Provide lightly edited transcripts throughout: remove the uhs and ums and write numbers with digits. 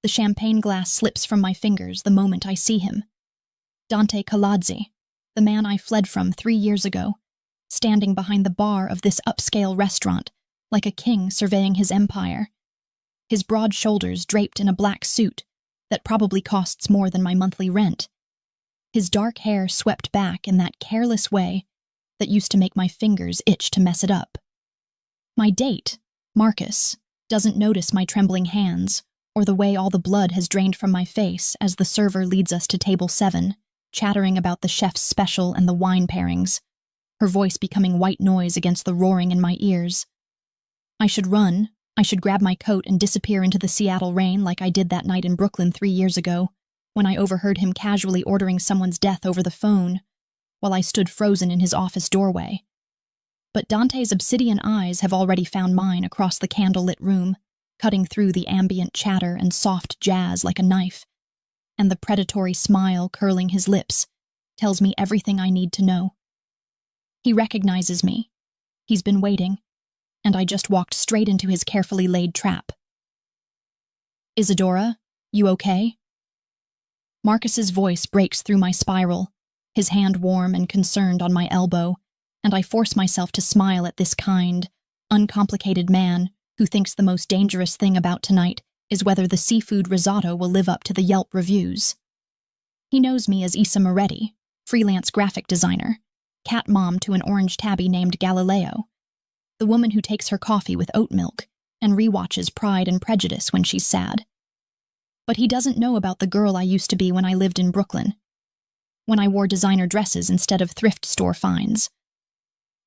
The champagne glass slips from my fingers the moment I see him. Dante Colazzi, the man I fled from 3 years ago, standing behind the bar of this upscale restaurant like a king surveying his empire, his broad shoulders draped in a black suit that probably costs more than my monthly rent, his dark hair swept back in that careless way that used to make my fingers itch to mess it up. My date, Marcus, doesn't notice my trembling hands or the way all the blood has drained from my face as the server leads us to table 7, chattering about the chef's special and the wine pairings, her voice becoming white noise against the roaring in my ears. I should run. I should grab my coat and disappear into the Seattle rain like I did that night in Brooklyn 3 years ago, when I overheard him casually ordering someone's death over the phone, while I stood frozen in his office doorway. But Dante's obsidian eyes have already found mine across the candlelit room, cutting through the ambient chatter and soft jazz like a knife, and the predatory smile curling his lips tells me everything I need to know. He recognizes me. He's been waiting, and I just walked straight into his carefully laid trap. Isadora, you okay? Marcus's voice breaks through my spiral, his hand warm and concerned on my elbow, and I force myself to smile at this kind, uncomplicated man who thinks the most dangerous thing about tonight is whether the seafood risotto will live up to the Yelp reviews. He knows me as Issa Moretti, freelance graphic designer, cat mom to an orange tabby named Galileo, the woman who takes her coffee with oat milk and rewatches Pride and Prejudice when she's sad. But he doesn't know about the girl I used to be when I lived in Brooklyn, when I wore designer dresses instead of thrift store finds,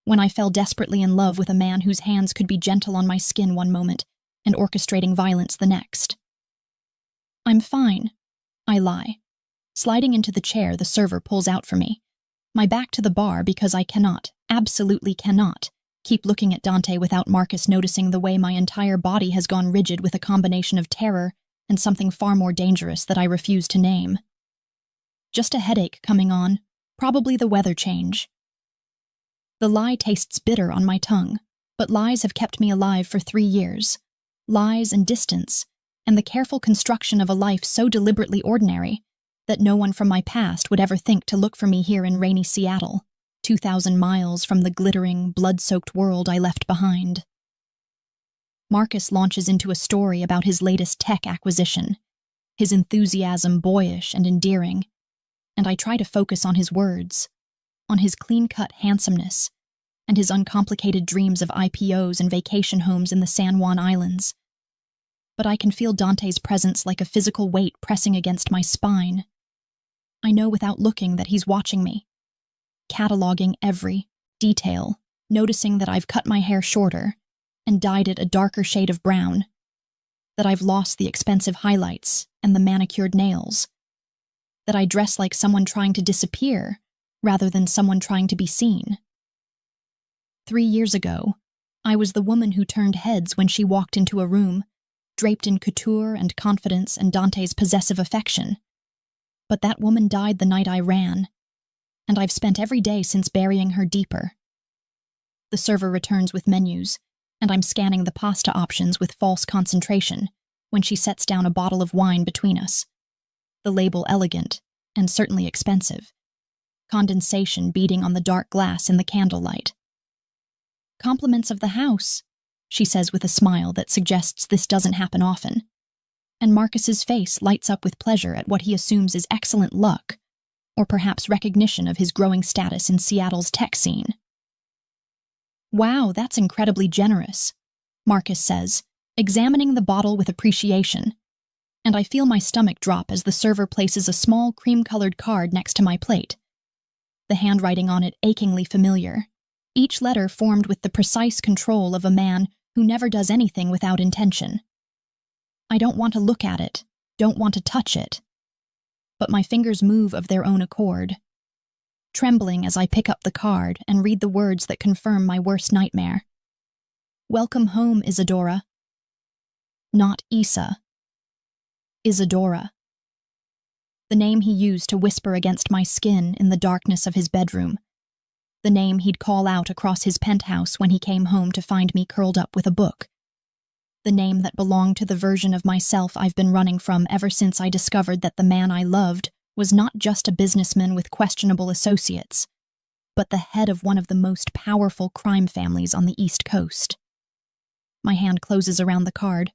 when I fell desperately in love with a man whose hands could be gentle on my skin one moment and orchestrating violence the next. I'm fine, I lie, sliding into the chair the server pulls out for me, my back to the bar because I cannot, absolutely cannot, keep looking at Dante without Marcus noticing the way my entire body has gone rigid with a combination of terror and something far more dangerous that I refuse to name. Just a headache coming on, probably the weather change. The lie tastes bitter on my tongue, but lies have kept me alive for 3 years. Lies and distance, and the careful construction of a life so deliberately ordinary that no one from my past would ever think to look for me here in rainy Seattle, 2,000 miles from the glittering, blood-soaked world I left behind. Marcus launches into a story about his latest tech acquisition, his enthusiasm boyish and endearing, and I try to focus on his words, on his clean-cut handsomeness, and his uncomplicated dreams of IPOs and vacation homes in the San Juan Islands. But I can feel Dante's presence like a physical weight pressing against my spine. I know without looking that he's watching me, cataloging every detail, noticing that I've cut my hair shorter and dyed it a darker shade of brown, that I've lost the expensive highlights and the manicured nails, that I dress like someone trying to disappear rather than someone trying to be seen. 3 years ago, I was the woman who turned heads when she walked into a room, draped in couture and confidence and Dante's possessive affection. But that woman died the night I ran, and I've spent every day since burying her deeper. The server returns with menus, and I'm scanning the pasta options with false concentration when she sets down a bottle of wine between us. The label elegant, and certainly expensive. Condensation beating on the dark glass in the candlelight. Compliments of the house, she says with a smile that suggests this doesn't happen often. And Marcus's face lights up with pleasure at what he assumes is excellent luck, or perhaps recognition of his growing status in Seattle's tech scene. Wow, that's incredibly generous, Marcus says, examining the bottle with appreciation, and I feel my stomach drop as the server places a small cream-colored card next to my plate, the handwriting on it achingly familiar, each letter formed with the precise control of a man who never does anything without intention. I don't want to look at it, don't want to touch it, but my fingers move of their own accord, trembling as I pick up the card and read the words that confirm my worst nightmare. Welcome home, Isadora. Not Issa. Isadora. The name he used to whisper against my skin in the darkness of his bedroom. The name he'd call out across his penthouse when he came home to find me curled up with a book. the name that belonged to the version of myself I've been running from ever since I discovered that the man I loved was not just a businessman with questionable associates, but the head of one of the most powerful crime families on the East Coast. My hand closes around the card,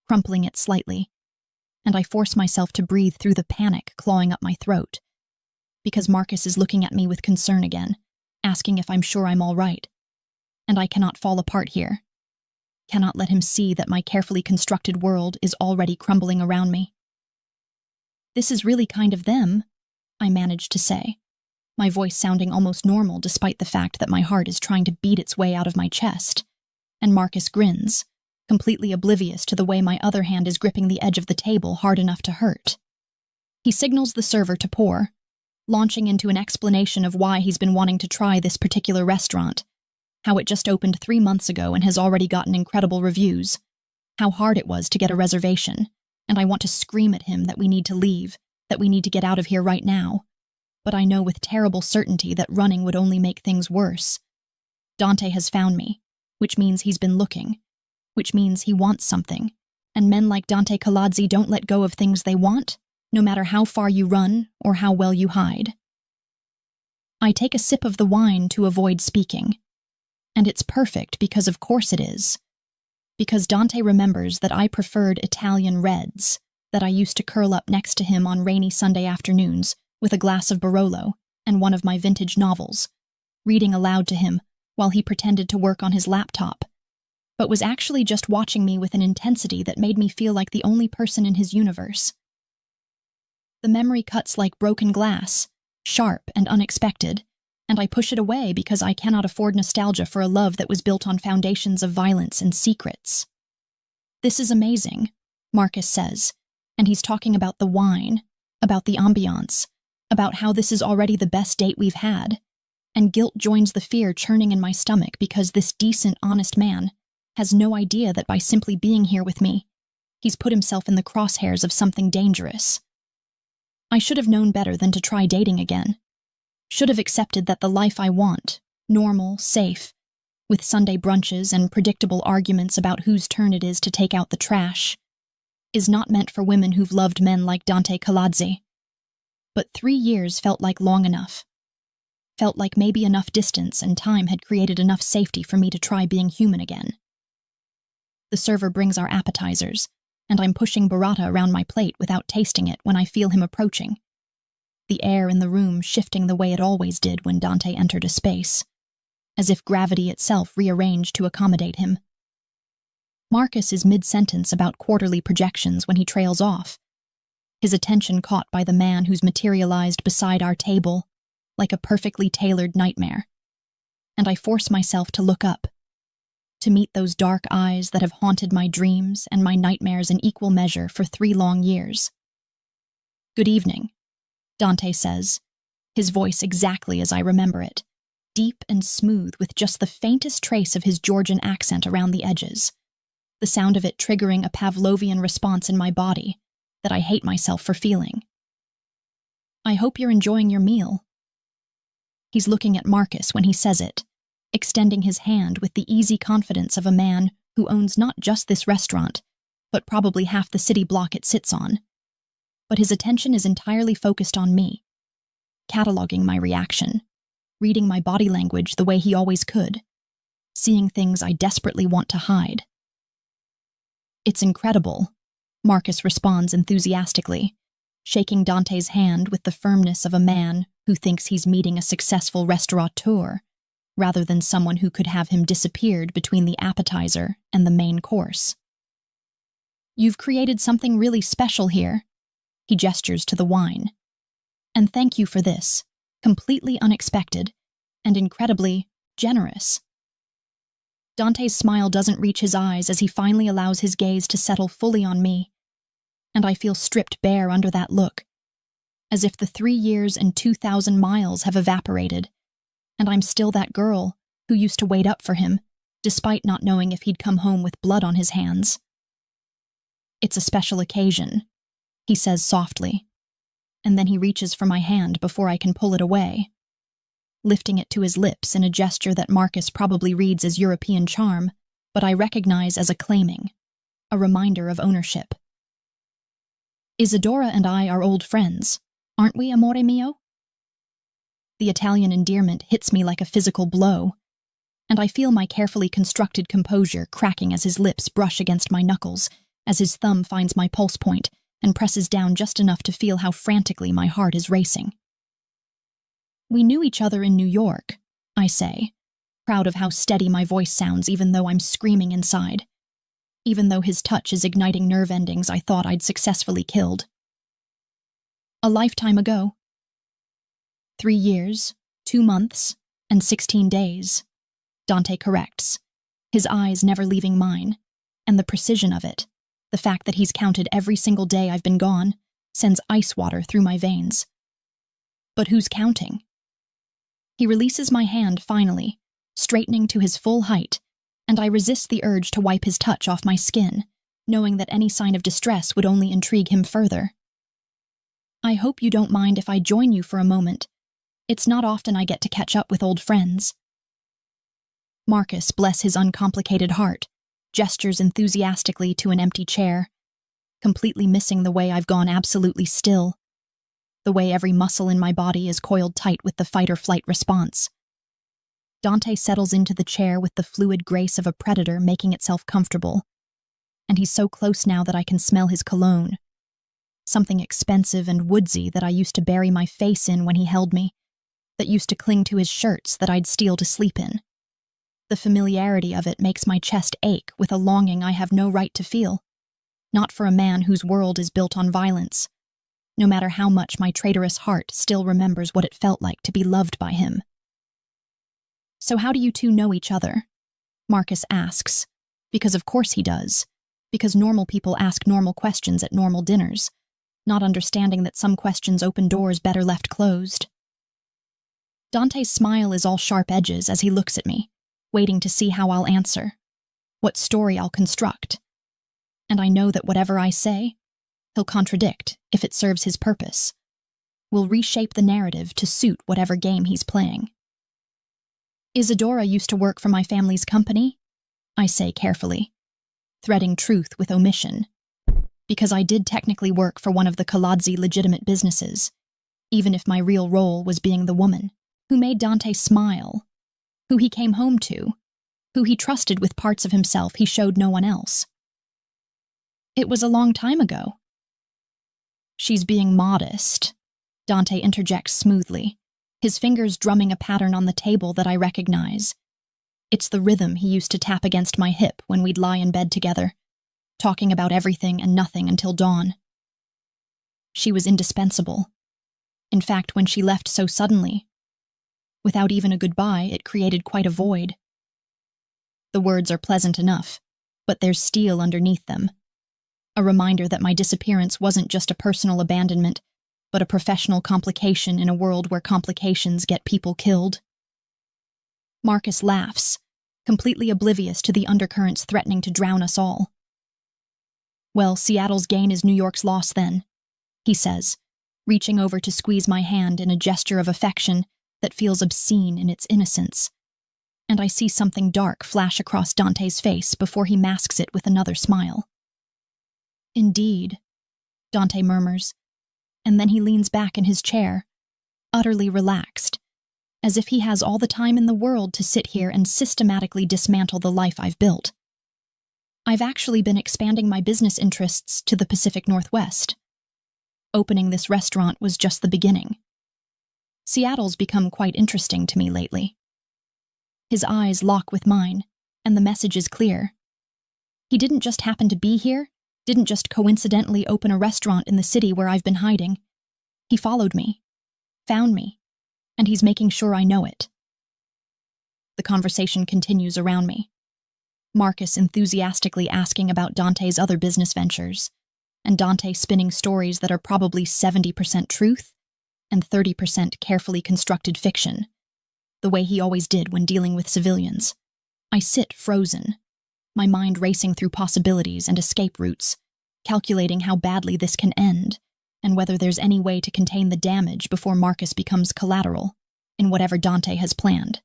crumpling it slightly, and I force myself to breathe through the panic clawing up my throat, because Marcus is looking at me with concern again, asking if I'm sure I'm all right. And I cannot fall apart here. Cannot let him see that my carefully constructed world is already crumbling around me. "This is really kind of them," I manage to say, my voice sounding almost normal despite the fact that my heart is trying to beat its way out of my chest. And Marcus grins, completely oblivious to the way my other hand is gripping the edge of the table hard enough to hurt. He signals the server to pour, launching into an explanation of why he's been wanting to try this particular restaurant, how it just opened 3 months ago and has already gotten incredible reviews, how hard it was to get a reservation, and I want to scream at him that we need to leave, that we need to get out of here right now. But I know with terrible certainty that running would only make things worse. Dante has found me, which means he's been looking, which means he wants something, and men like Dante Colazzi don't let go of things they want, no matter how far you run or how well you hide. I take a sip of the wine to avoid speaking. And it's perfect because of course it is. Because Dante remembers that I preferred Italian reds, that I used to curl up next to him on rainy Sunday afternoons with a glass of Barolo and one of my vintage novels, reading aloud to him while he pretended to work on his laptop, but was actually just watching me with an intensity that made me feel like the only person in his universe. The memory cuts like broken glass, sharp and unexpected, and I push it away because I cannot afford nostalgia for a love that was built on foundations of violence and secrets. "This is amazing," Marcus says, and he's talking about the wine, about the ambiance, about how this is already the best date we've had, and guilt joins the fear churning in my stomach because this decent, honest man has no idea that by simply being here with me, he's put himself in the crosshairs of something dangerous. I should have known better than to try dating again. Should have accepted that the life I want, normal, safe, with Sunday brunches and predictable arguments about whose turn it is to take out the trash, is not meant for women who've loved men like Dante Colazzi. But 3 years felt like long enough. Felt like maybe enough distance and time had created enough safety for me to try being human again. The server brings our appetizers, and I'm pushing burrata around my plate without tasting it when I feel him approaching. The air in the room shifting the way it always did when Dante entered a space, as if gravity itself rearranged to accommodate him. Marcus is mid-sentence about quarterly projections when he trails off, his attention caught by the man who's materialized beside our table like a perfectly tailored nightmare. And I force myself to look up, to meet those dark eyes that have haunted my dreams and my nightmares in equal measure for 3 long years. "Good evening," Dante says, his voice exactly as I remember it, deep and smooth with just the faintest trace of his Georgian accent around the edges, the sound of it triggering a Pavlovian response in my body that I hate myself for feeling. "I hope you're enjoying your meal." He's looking at Marcus when he says it, extending his hand with the easy confidence of a man who owns not just this restaurant, but probably half the city block it sits on. But his attention is entirely focused on me, cataloging my reaction, reading my body language the way he always could, seeing things I desperately want to hide. "It's incredible," Marcus responds enthusiastically, shaking Dante's hand with the firmness of a man who thinks he's meeting a successful restaurateur, rather than someone who could have him disappeared between the appetizer and the main course. "You've created something really special here." He gestures to the wine. "And thank you for this, completely unexpected, and incredibly generous." Dante's smile doesn't reach his eyes as he finally allows his gaze to settle fully on me, and I feel stripped bare under that look, as if the 3 years and 2,000 miles have evaporated, and I'm still that girl who used to wait up for him, despite not knowing if he'd come home with blood on his hands. "It's a special occasion," he says softly, and then he reaches for my hand before I can pull it away, lifting it to his lips in a gesture that Marcus probably reads as European charm, but I recognize as a claiming. a reminder of ownership. Isadora and I are old friends, aren't we, amore mio? The Italian endearment hits me like a physical blow, and I feel my carefully constructed composure cracking as his lips brush against my knuckles, as his thumb finds my pulse point and presses down just enough to feel how frantically my heart is racing. We knew each other in New York, I say, proud of how steady my voice sounds even though I'm screaming inside, even though his touch is igniting nerve endings I thought I'd successfully killed. A lifetime ago. 3 years, 2 months, and 16 days, Dante corrects, his eyes never leaving mine, and the precision of it, the fact that he's counted every single day I've been gone, sends ice water through my veins. But who's counting? He releases my hand finally, straightening to his full height, and I resist the urge to wipe his touch off my skin, knowing that any sign of distress would only intrigue him further. I hope you don't mind if I join you for a moment. It's not often I get to catch up with old friends. Marcus, bless his uncomplicated heart, gestures enthusiastically to an empty chair, completely missing the way I've gone absolutely still, the way every muscle in my body is coiled tight with the fight-or-flight response. Dante settles into the chair with the fluid grace of a predator making itself comfortable, and he's so close now that I can smell his cologne, something expensive and woodsy that I used to bury my face in when he held me, that used to cling to his shirts that I'd steal to sleep in. The familiarity of it makes my chest ache with a longing I have no right to feel, not for a man whose world is built on violence, no matter how much my traitorous heart still remembers what it felt like to be loved by him. So how do you two know each other? Marcus asks, because of course he does, because normal people ask normal questions at normal dinners, not understanding that some questions open doors better left closed. Dante's smile is all sharp edges as he looks at me, waiting to see how I'll answer, what story I'll construct. And I know that whatever I say, he'll contradict if it serves his purpose. We'll reshape the narrative to suit whatever game he's playing. Isadora used to work for my family's company, I say carefully, threading truth with omission, because I did technically work for one of the Colazzi legitimate businesses, even if my real role was being the woman who made Dante smile, who he came home to, who he trusted with parts of himself he showed no one else. It was a long time ago. She's being modest, Dante interjects smoothly, his fingers drumming a pattern on the table that I recognize. It's the rhythm he used to tap against my hip when we'd lie in bed together, talking about everything and nothing until dawn. She was indispensable. In fact, when she left so suddenly, without even a goodbye, it created quite a void. The words are pleasant enough, but there's steel underneath them. A reminder that my disappearance wasn't just a personal abandonment, but a professional complication in a world where complications get people killed. Marcus laughs, completely oblivious to the undercurrents threatening to drown us all. Well, Seattle's gain is New York's loss then, he says, reaching over to squeeze my hand in a gesture of affection that feels obscene in its innocence. And I see something dark flash across Dante's face before he masks it with another smile. Indeed, Dante murmurs, and then he leans back in his chair, utterly relaxed, as if he has all the time in the world to sit here and systematically dismantle the life I've built. I've actually been expanding my business interests to the Pacific Northwest. Opening this restaurant was just the beginning. Seattle's become quite interesting to me lately. His eyes lock with mine, and the message is clear. He didn't just happen to be here, didn't just coincidentally open a restaurant in the city where I've been hiding. He followed me, found me, and he's making sure I know it. The conversation continues around me. Marcus enthusiastically asking about Dante's other business ventures, and Dante spinning stories that are probably 70% truth and 30% carefully constructed fiction, the way he always did when dealing with civilians. I sit frozen, my mind racing through possibilities and escape routes, calculating how badly this can end, and whether there's any way to contain the damage before Marcus becomes collateral in whatever Dante has planned.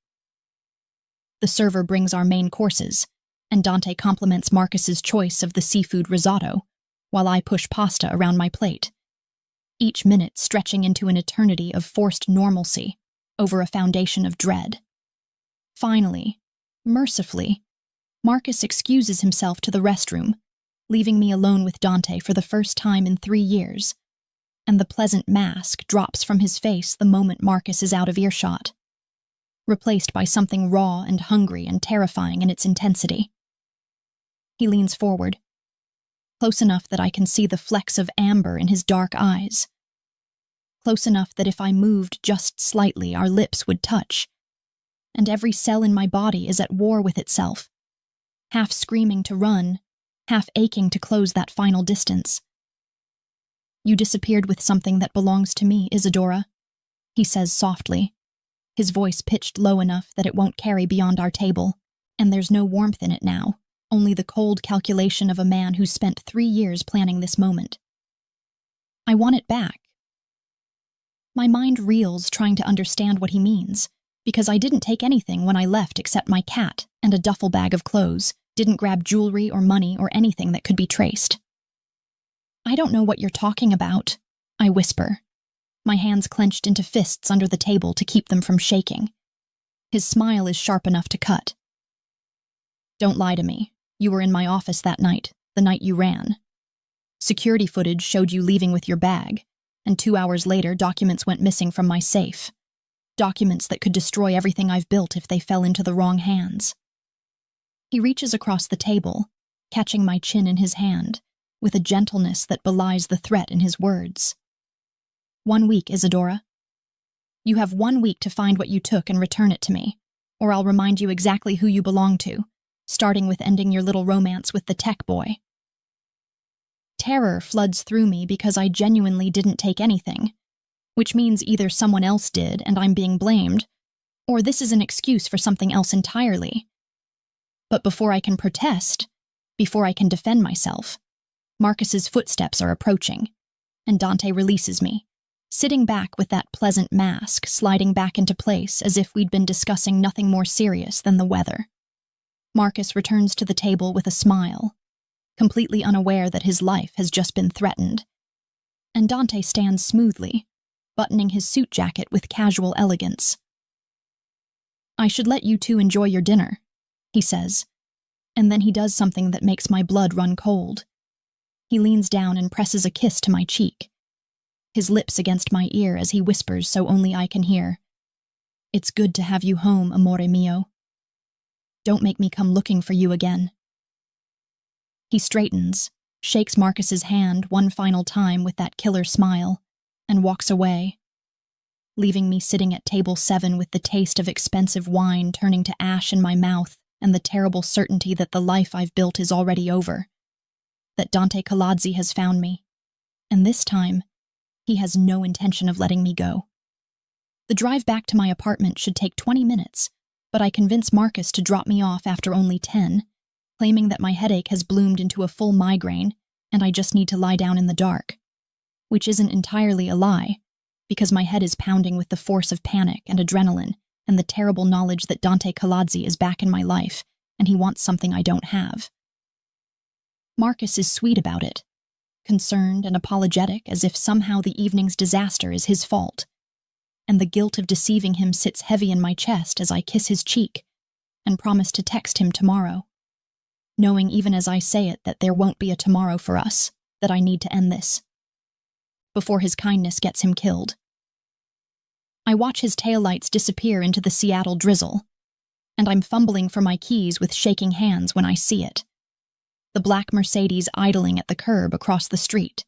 The server brings our main courses, and Dante compliments Marcus's choice of the seafood risotto, while I push pasta around my plate, each minute stretching into an eternity of forced normalcy over a foundation of dread. Finally, mercifully, Marcus excuses himself to the restroom, leaving me alone with Dante for the first time in 3 years, and the pleasant mask drops from his face the moment Marcus is out of earshot, replaced by something raw and hungry and terrifying in its intensity. He leans forward, close enough that I can see the flecks of amber in his dark eyes, close enough that if I moved just slightly, our lips would touch, and every cell in my body is at war with itself, half screaming to run, half aching to close that final distance. "You disappeared with something that belongs to me, Isadora," he says softly, his voice pitched low enough that it won't carry beyond our table, and there's no warmth in it now, only the cold calculation of a man who's spent 3 years planning this moment. "I want it back." My mind reels trying to understand what he means, because I didn't take anything when I left except my cat and a duffel bag of clothes, didn't grab jewelry or money or anything that could be traced. "I don't know what you're talking about," I whisper, my hands clenched into fists under the table to keep them from shaking. His smile is sharp enough to cut. "Don't lie to me. You were in my office that night, the night you ran. Security footage showed you leaving with your bag, and 2 hours later documents went missing from my safe. Documents that could destroy everything I've built if they fell into the wrong hands." He reaches across the table, catching my chin in his hand, with a gentleness that belies the threat in his words. "1 week, Isadora. You have 1 week to find what you took and return it to me, or I'll remind you exactly who you belong to, starting with ending your little romance with the tech boy." Terror floods through me because I genuinely didn't take anything, which means either someone else did and I'm being blamed, or this is an excuse for something else entirely. But before I can protest, before I can defend myself, Marcus's footsteps are approaching, and Dante releases me, sitting back with that pleasant mask sliding back into place as if we'd been discussing nothing more serious than the weather. Marcus returns to the table with a smile, completely unaware that his life has just been threatened, and Dante stands smoothly, buttoning his suit jacket with casual elegance. "I should let you two enjoy your dinner," he says, and then he does something that makes my blood run cold. He leans down and presses a kiss to my cheek, his lips against my ear as he whispers so only I can hear, "It's good to have you home, amore mio. Don't make me come looking for you again." He straightens, shakes Marcus's hand one final time with that killer smile, and walks away, leaving me sitting at table 7 with the taste of expensive wine turning to ash in my mouth and the terrible certainty that the life I've built is already over, that Dante Colazzi has found me, and this time, he has no intention of letting me go. The drive back to my apartment should take 20 minutes, but I convince Marcus to drop me off after only 10, claiming that my headache has bloomed into a full migraine and I just need to lie down in the dark, which isn't entirely a lie, because my head is pounding with the force of panic and adrenaline and the terrible knowledge that Dante Colazzi is back in my life and he wants something I don't have. Marcus is sweet about it, concerned and apologetic as if somehow the evening's disaster is his fault, and the guilt of deceiving him sits heavy in my chest as I kiss his cheek and promise to text him tomorrow, knowing even as I say it that there won't be a tomorrow for us, that I need to end this, before his kindness gets him killed. I watch his taillights disappear into the Seattle drizzle, and I'm fumbling for my keys with shaking hands when I see it. The black Mercedes idling at the curb across the street.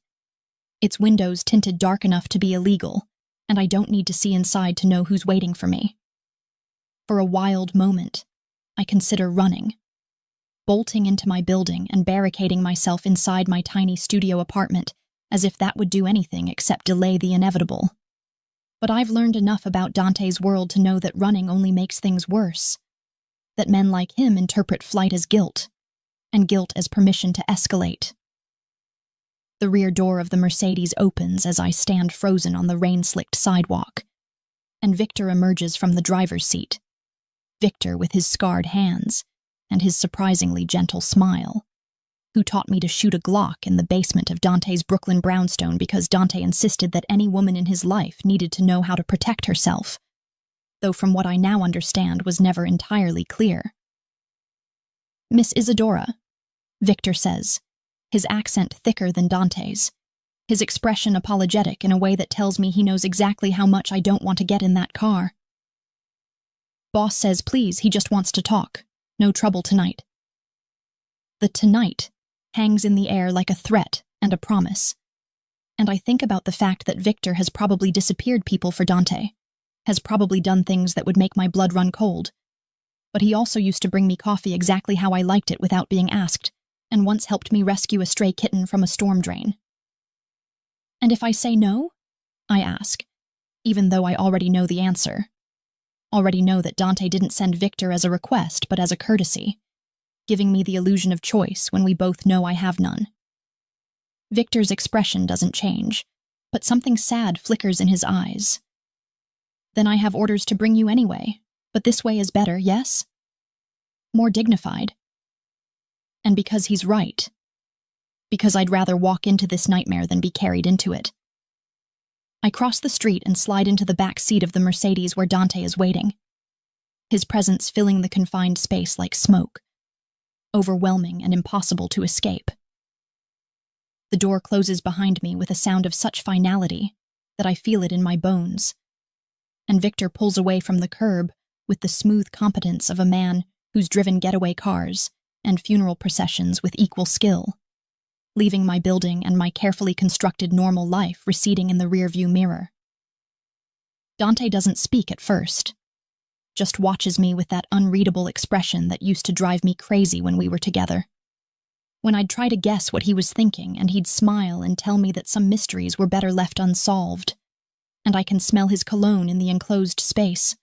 Its windows tinted dark enough to be illegal, and I don't need to see inside to know who's waiting for me. For a wild moment, I consider running, bolting into my building and barricading myself inside my tiny studio apartment as if that would do anything except delay the inevitable. But I've learned enough about Dante's world to know that running only makes things worse, that men like him interpret flight as guilt, and guilt as permission to escalate. The rear door of the Mercedes opens as I stand frozen on the rain-slicked sidewalk, and Victor emerges from the driver's seat. Victor with his scarred hands, and his surprisingly gentle smile, who taught me to shoot a Glock in the basement of Dante's Brooklyn brownstone because Dante insisted that any woman in his life needed to know how to protect herself, though from what I now understand was never entirely clear. "Miss Isadora," Victor says, his accent thicker than Dante's, his expression apologetic in a way that tells me he knows exactly how much I don't want to get in that car. "Boss says please, he just wants to talk. No trouble tonight." The tonight hangs in the air like a threat and a promise. And I think about the fact that Victor has probably disappeared people for Dante, has probably done things that would make my blood run cold. But he also used to bring me coffee exactly how I liked it without being asked, and once helped me rescue a stray kitten from a storm drain. "And if I say no?" I ask, even though I already know the answer. Already know that Dante didn't send Victor as a request, but as a courtesy, giving me the illusion of choice when we both know I have none. Victor's expression doesn't change, but something sad flickers in his eyes. "Then I have orders to bring you anyway, but this way is better, yes? More dignified." And because he's right. Because I'd rather walk into this nightmare than be carried into it. I cross the street and slide into the back seat of the Mercedes where Dante is waiting, his presence filling the confined space like smoke, overwhelming and impossible to escape. The door closes behind me with a sound of such finality that I feel it in my bones, and Victor pulls away from the curb with the smooth competence of a man who's driven getaway cars and funeral processions with equal skill, leaving my building and my carefully constructed normal life receding in the rearview mirror. Dante doesn't speak at first, just watches me with that unreadable expression that used to drive me crazy when we were together. When I'd try to guess what he was thinking, and he'd smile and tell me that some mysteries were better left unsolved, and I can smell his cologne in the enclosed space,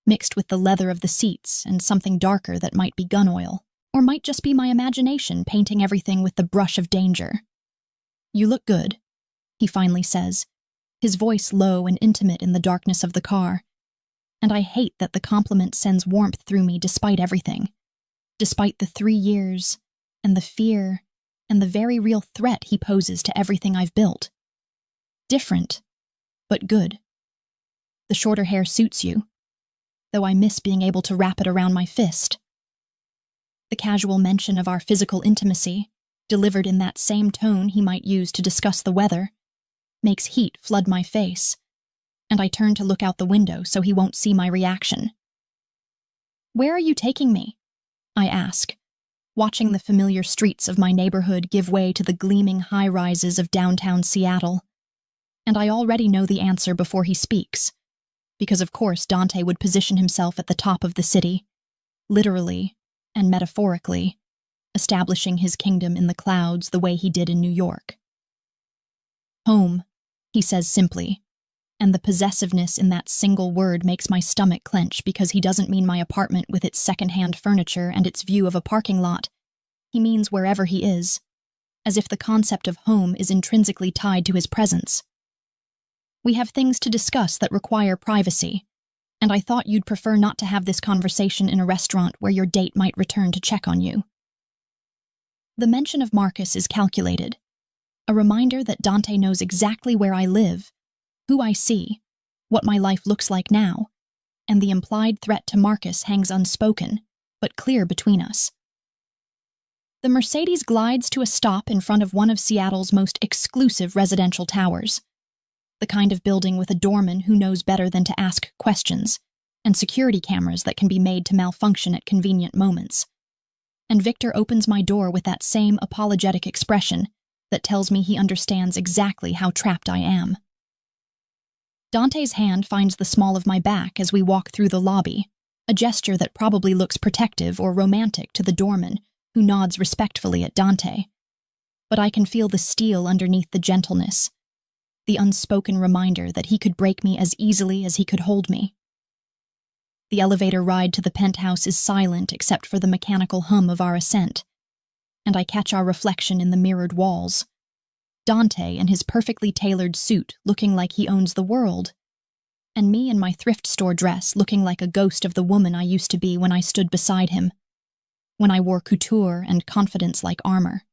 mixed with the leather of the seats and something darker that might be gun oil, or might just be my imagination painting everything with the brush of danger. "You look good," he finally says, his voice low and intimate in the darkness of the car, and I hate that the compliment sends warmth through me despite everything, despite the 3 years, and the fear, and the very real threat he poses to everything I've built. Different, but good. The shorter hair suits you, though I miss being able to wrap it around my fist. The casual mention of our physical intimacy, delivered in that same tone he might use to discuss the weather, makes heat flood my face, and I turn to look out the window so he won't see my reaction. "Where are you taking me?" I ask, watching the familiar streets of my neighborhood give way to the gleaming high-rises of downtown Seattle. And I already know the answer before he speaks, because of course Dante would position himself at the top of the city, literally and metaphorically, establishing his kingdom in the clouds the way he did in New York. "Home," he says simply, and the possessiveness in that single word makes my stomach clench because he doesn't mean my apartment with its second-hand furniture and its view of a parking lot. He means wherever he is, as if the concept of home is intrinsically tied to his presence. "We have things to discuss that require privacy, and I thought you'd prefer not to have this conversation in a restaurant where your date might return to check on you." The mention of Marcus is calculated, a reminder that Dante knows exactly where I live, who I see, what my life looks like now, and the implied threat to Marcus hangs unspoken, but clear between us. The Mercedes glides to a stop in front of one of Seattle's most exclusive residential towers, the kind of building with a doorman who knows better than to ask questions, and security cameras that can be made to malfunction at convenient moments. And Victor opens my door with that same apologetic expression that tells me he understands exactly how trapped I am. Dante's hand finds the small of my back as we walk through the lobby, a gesture that probably looks protective or romantic to the doorman, who nods respectfully at Dante. But I can feel the steel underneath the gentleness, the unspoken reminder that he could break me as easily as he could hold me. The elevator ride to the penthouse is silent except for the mechanical hum of our ascent, and I catch our reflection in the mirrored walls. Dante in his perfectly tailored suit looking like he owns the world, and me in my thrift store dress looking like a ghost of the woman I used to be when I stood beside him. when I wore couture and confidence like armor.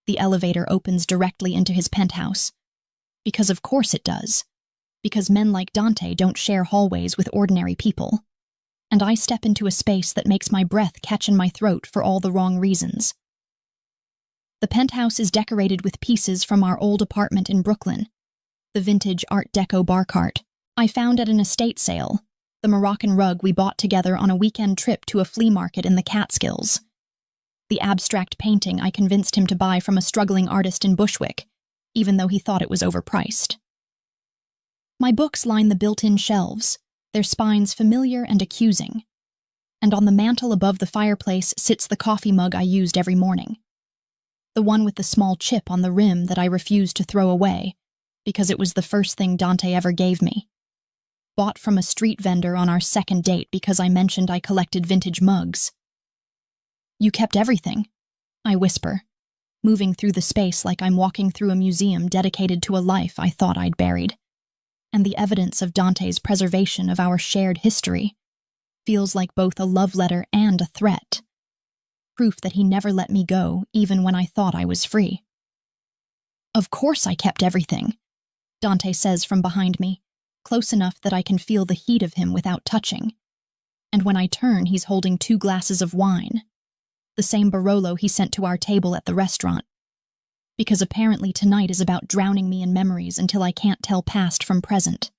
The elevator opens directly into his penthouse. Because of course it does. Because men like Dante don't share hallways with ordinary people. And I step into a space that makes my breath catch in my throat for all the wrong reasons. The penthouse is decorated with pieces from our old apartment in Brooklyn, the vintage Art Deco bar cart I found at an estate sale, the Moroccan rug we bought together on a weekend trip to a flea market in the Catskills, the abstract painting I convinced him to buy from a struggling artist in Bushwick, even though he thought it was overpriced. My books line the built-in shelves, their spines familiar and accusing, and on the mantel above the fireplace sits the coffee mug I used every morning, the one with the small chip on the rim that I refused to throw away because it was the first thing Dante ever gave me. Bought from a street vendor on our second date because I mentioned I collected vintage mugs. "You kept everything," I whisper, moving through the space like I'm walking through a museum dedicated to a life I thought I'd buried. And the evidence of Dante's preservation of our shared history feels like both a love letter and a threat. Proof that he never let me go, even when I thought I was free. "Of course I kept everything," Dante says from behind me, close enough that I can feel the heat of him without touching. And when I turn, he's holding 2 glasses of wine, the same Barolo he sent to our table at the restaurant. Because apparently tonight is about drowning me in memories until I can't tell past from present.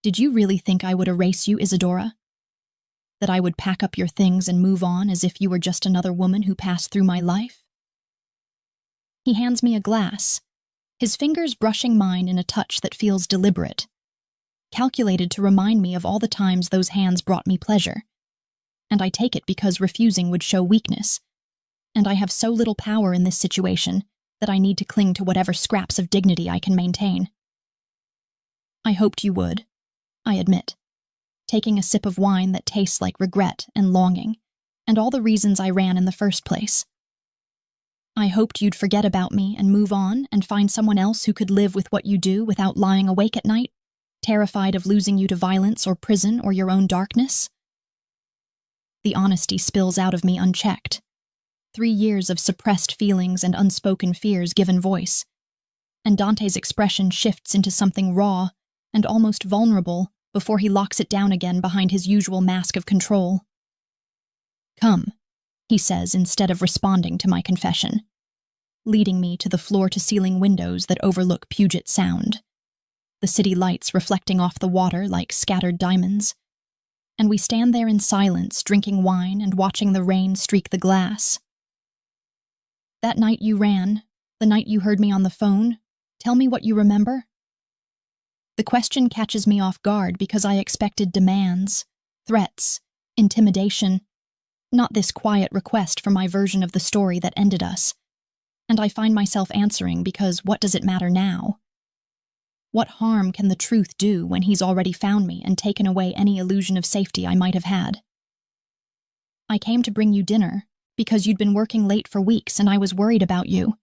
"Did you really think I would erase you, Isadora? That I would pack up your things and move on as if you were just another woman who passed through my life?" He hands me a glass, his fingers brushing mine in a touch that feels deliberate, calculated to remind me of all the times those hands brought me pleasure. And I take it because refusing would show weakness, and I have so little power in this situation that I need to cling to whatever scraps of dignity I can maintain. "I hoped you would," I admit, taking a sip of wine that tastes like regret and longing, and all the reasons I ran in the first place. "I hoped you'd forget about me and move on and find someone else who could live with what you do without lying awake at night, terrified of losing you to violence or prison or your own darkness." The honesty spills out of me unchecked. 3 years of suppressed feelings and unspoken fears given voice, and Dante's expression shifts into something raw and almost vulnerable before he locks it down again behind his usual mask of control. "Come," he says instead of responding to my confession, leading me to the floor-to-ceiling windows that overlook Puget Sound, the city lights reflecting off the water like scattered diamonds, and we stand there in silence, drinking wine and watching the rain streak the glass. "That night you ran, the night you heard me on the phone, tell me what you remember?" The question catches me off guard because I expected demands, threats, intimidation, not this quiet request for my version of the story that ended us. And I find myself answering because what does it matter now? What harm can the truth do when he's already found me and taken away any illusion of safety I might have had? "I came to bring you dinner because you'd been working late for weeks and I was worried about you.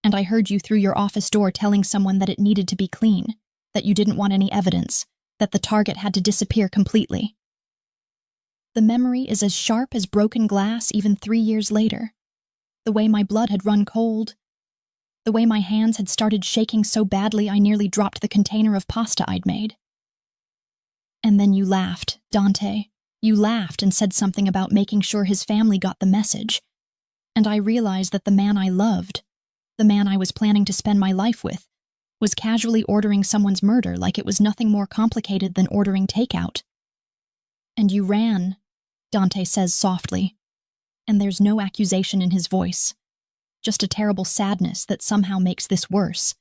And I heard you through your office door telling someone that it needed to be clean, that you didn't want any evidence, that the target had to disappear completely." The memory is as sharp as broken glass even 3 years later. The way my blood had run cold, the way my hands had started shaking so badly I nearly dropped the container of pasta I'd made. "And then you laughed, Dante. You laughed and said something about making sure his family got the message. And I realized that the man I loved, the man I was planning to spend my life with, was casually ordering someone's murder like it was nothing more complicated than ordering takeout." "And you ran," Dante says softly, and there's no accusation in his voice, just a terrible sadness that somehow makes this worse,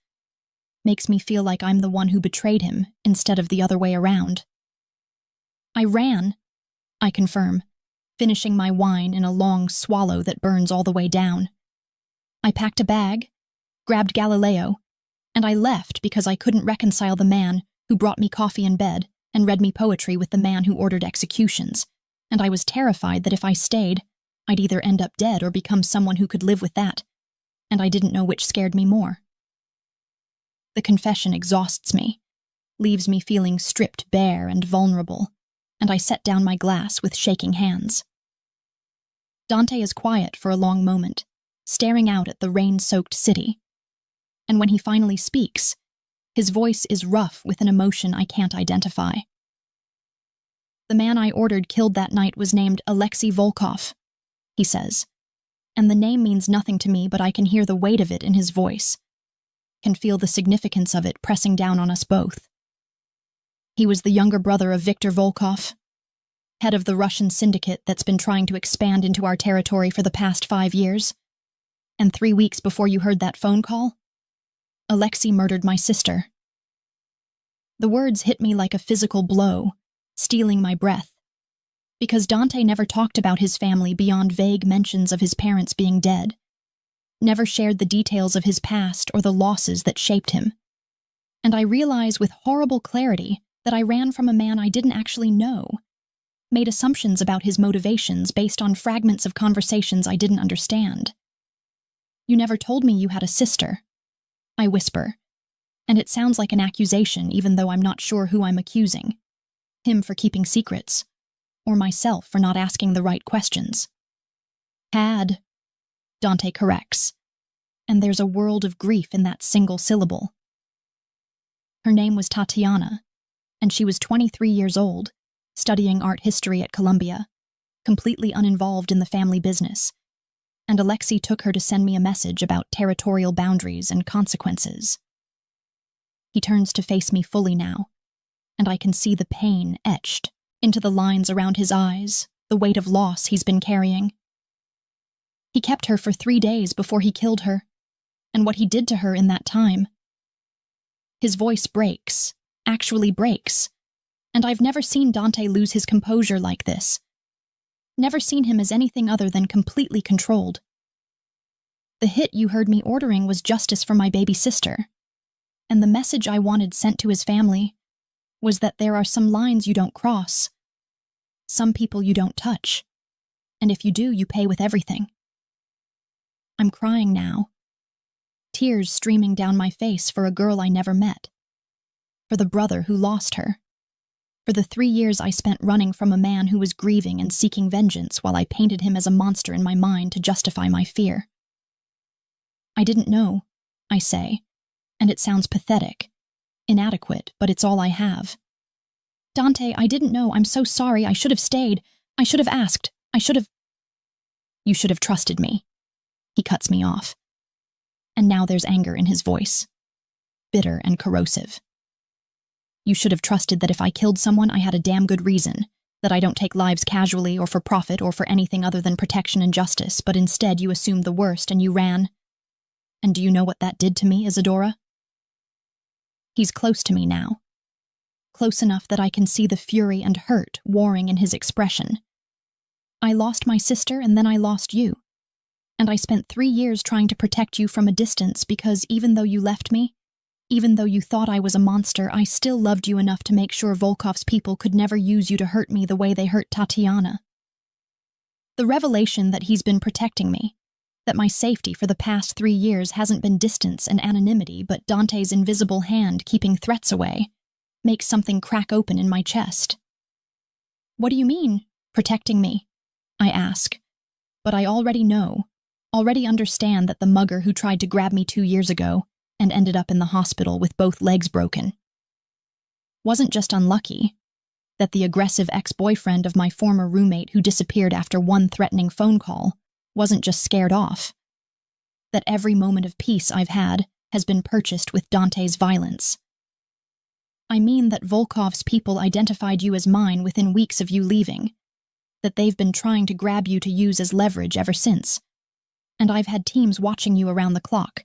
makes me feel like I'm the one who betrayed him instead of the other way around. "I ran," I confirm, finishing my wine in a long swallow that burns all the way down. "I packed a bag, grabbed Galileo, and I left because I couldn't reconcile the man who brought me coffee in bed and read me poetry with the man who ordered executions, and I was terrified that if I stayed, I'd either end up dead or become someone who could live with that, and I didn't know which scared me more." The confession exhausts me, leaves me feeling stripped bare and vulnerable, and I set down my glass with shaking hands. Dante is quiet for a long moment, staring out at the rain-soaked city. And when he finally speaks, his voice is rough with an emotion I can't identify. The man I ordered killed that night was named Alexei Volkov, he says. And the name means nothing to me, but I can hear the weight of it in his voice, can feel the significance of it pressing down on us both. He was the younger brother of Viktor Volkov, head of the Russian syndicate that's been trying to expand into our territory for the past 5 years. And 3 weeks before you heard that phone call, Alexei murdered my sister. The words hit me like a physical blow, stealing my breath, because Dante never talked about his family beyond vague mentions of his parents being dead, never shared the details of his past or the losses that shaped him. And I realize with horrible clarity that I ran from a man I didn't actually know, made assumptions about his motivations based on fragments of conversations I didn't understand. You never told me you had a sister, I whisper, and it sounds like an accusation even though I'm not sure who I'm accusing. Him for keeping secrets, or myself for not asking the right questions. Had, Dante corrects, and there's a world of grief in that single syllable. Her name was Tatiana, and she was 23 years old, studying art history at Columbia, completely uninvolved in the family business, and Alexei took her to send me a message about territorial boundaries and consequences. He turns to face me fully now, and I can see the pain etched into the lines around his eyes, the weight of loss he's been carrying. He kept her for 3 days before he killed her, and what he did to her in that time. His voice breaks, actually breaks, and I've never seen Dante lose his composure like this. Never seen him as anything other than completely controlled. The hit you heard me ordering was justice for my baby sister, and the message I wanted sent to his family was that there are some lines you don't cross, some people you don't touch, and if you do, you pay with everything. I'm crying now, tears streaming down my face for a girl I never met, for the brother who lost her, for the 3 years I spent running from a man who was grieving and seeking vengeance while I painted him as a monster in my mind to justify my fear. I didn't know, I say, and it sounds pathetic, inadequate, but it's all I have. Dante, I didn't know. I'm so sorry. I should have stayed. I should have asked. You should have trusted me. He cuts me off. And now there's anger in his voice, bitter and corrosive. You should have trusted that if I killed someone, I had a damn good reason, that I don't take lives casually or for profit or for anything other than protection and justice, but instead you assumed the worst and you ran. And do you know what that did to me, Isadora? He's close to me now. Close enough that I can see the fury and hurt warring in his expression. I lost my sister and then I lost you. And I spent 3 years trying to protect you from a distance because even though you left me, even though you thought I was a monster, I still loved you enough to make sure Volkov's people could never use you to hurt me the way they hurt Tatiana. The revelation that he's been protecting me, that my safety for the past 3 years hasn't been distance and anonymity but Dante's invisible hand keeping threats away, makes something crack open in my chest. What do you mean, protecting me? I ask. But I already know, already understand that the mugger who tried to grab me 2 years ago and ended up in the hospital with both legs broken wasn't just unlucky, that the aggressive ex-boyfriend of my former roommate who disappeared after one threatening phone call wasn't just scared off, that every moment of peace I've had has been purchased with Dante's violence. I mean that Volkov's people identified you as mine within weeks of you leaving, that they've been trying to grab you to use as leverage ever since, and I've had teams watching you around the clock,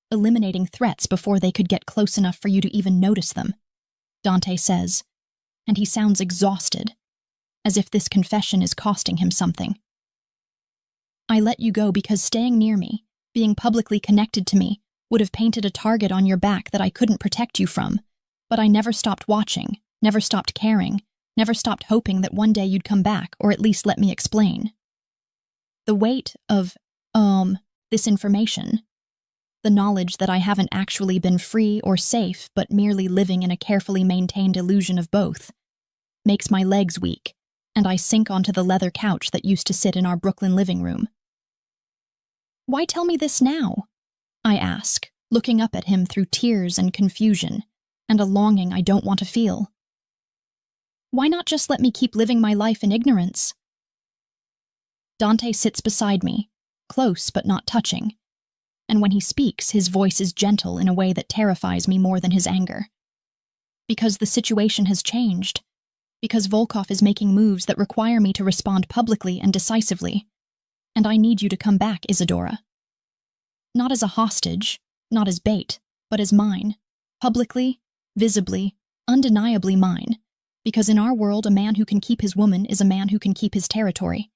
eliminating threats before they could get close enough for you to even notice them, Dante says, and he sounds exhausted, as if this confession is costing him something. I let you go because staying near me, being publicly connected to me, would have painted a target on your back that I couldn't protect you from, but I never stopped watching, never stopped caring, never stopped hoping that one day you'd come back or at least let me explain. The weight of, this information, the knowledge that I haven't actually been free or safe but merely living in a carefully maintained illusion of both, makes my legs weak, and I sink onto the leather couch that used to sit in our Brooklyn living room. "Why tell me this now?" I ask, looking up at him through tears and confusion, and a longing I don't want to feel. "Why not just let me keep living my life in ignorance?" Dante sits beside me, close but not touching, and when he speaks, his voice is gentle in a way that terrifies me more than his anger. Because the situation has changed. Because Volkov is making moves that require me to respond publicly and decisively. And I need you to come back, Isadora. Not as a hostage, not as bait, but as mine. Publicly, visibly, undeniably mine. Because in our world, a man who can keep his woman is a man who can keep his territory.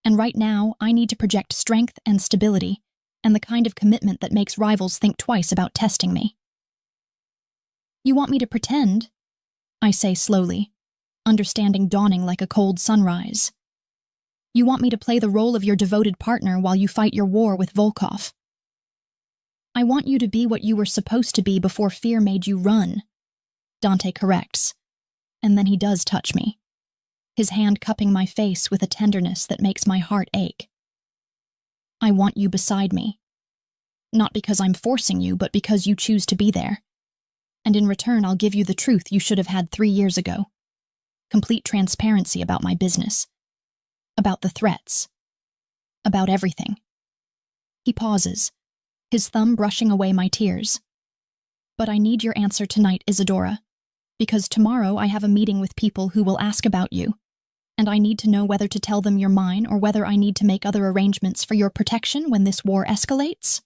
And right now, I need to project strength and stability, and the kind of commitment that makes rivals think twice about testing me. "You want me to pretend?" I say slowly, understanding dawning like a cold sunrise. "You want me to play the role of your devoted partner while you fight your war with Volkov. I want you to be what you were supposed to be before fear made you run," Dante corrects, and then he does touch me, his hand cupping my face with a tenderness that makes my heart ache. "I want you beside me. Not because I'm forcing you, but because you choose to be there. And in return, I'll give you the truth you should have had 3 years ago. Complete transparency about my business. About the threats. About everything." He pauses, his thumb brushing away my tears. "But I need your answer tonight, Isadora, because tomorrow I have a meeting with people who will ask about you, and I need to know whether to tell them you're mine or whether I need to make other arrangements for your protection when this war escalates."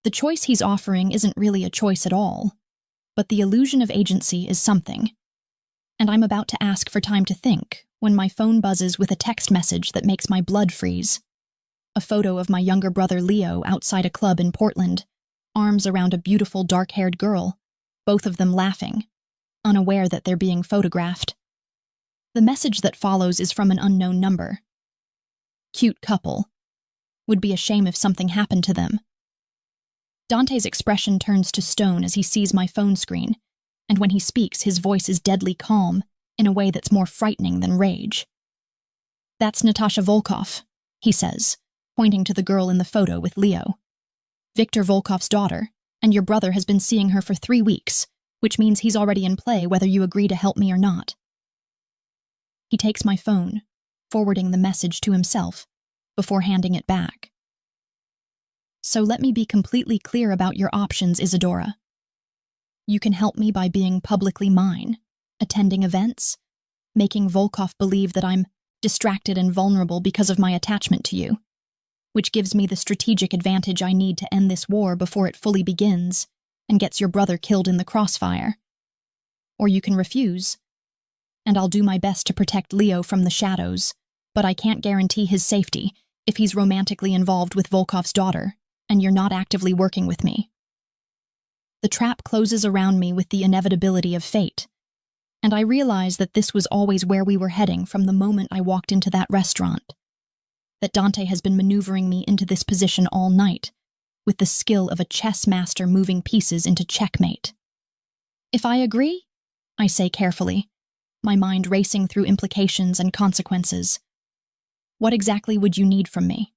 The choice he's offering isn't really a choice at all, but the illusion of agency is something. And I'm about to ask for time to think when my phone buzzes with a text message that makes my blood freeze. A photo of my younger brother Leo outside a club in Portland, arms around a beautiful dark-haired girl, both of them laughing, unaware that they're being photographed. The message that follows is from an unknown number. "Cute couple. Would be a shame if something happened to them." Dante's expression turns to stone as he sees my phone screen, and when he speaks, his voice is deadly calm, in a way that's more frightening than rage. "That's Natasha Volkov," he says, pointing to the girl in the photo with Leo. "Viktor Volkov's daughter, and your brother has been seeing her for 3 weeks, which means he's already in play whether you agree to help me or not." He takes my phone, forwarding the message to himself, before handing it back. "So let me be completely clear about your options, Isadora. You can help me by being publicly mine, attending events, making Volkov believe that I'm distracted and vulnerable because of my attachment to you, which gives me the strategic advantage I need to end this war before it fully begins and gets your brother killed in the crossfire. Or you can refuse, and I'll do my best to protect Leo from the shadows, but I can't guarantee his safety if he's romantically involved with Volkov's daughter, and you're not actively working with me." The trap closes around me with the inevitability of fate, and I realize that this was always where we were heading from the moment I walked into that restaurant. That Dante has been maneuvering me into this position all night, with the skill of a chess master moving pieces into checkmate. "If I agree," I say carefully, my mind racing through implications and consequences, "what exactly would you need from me?"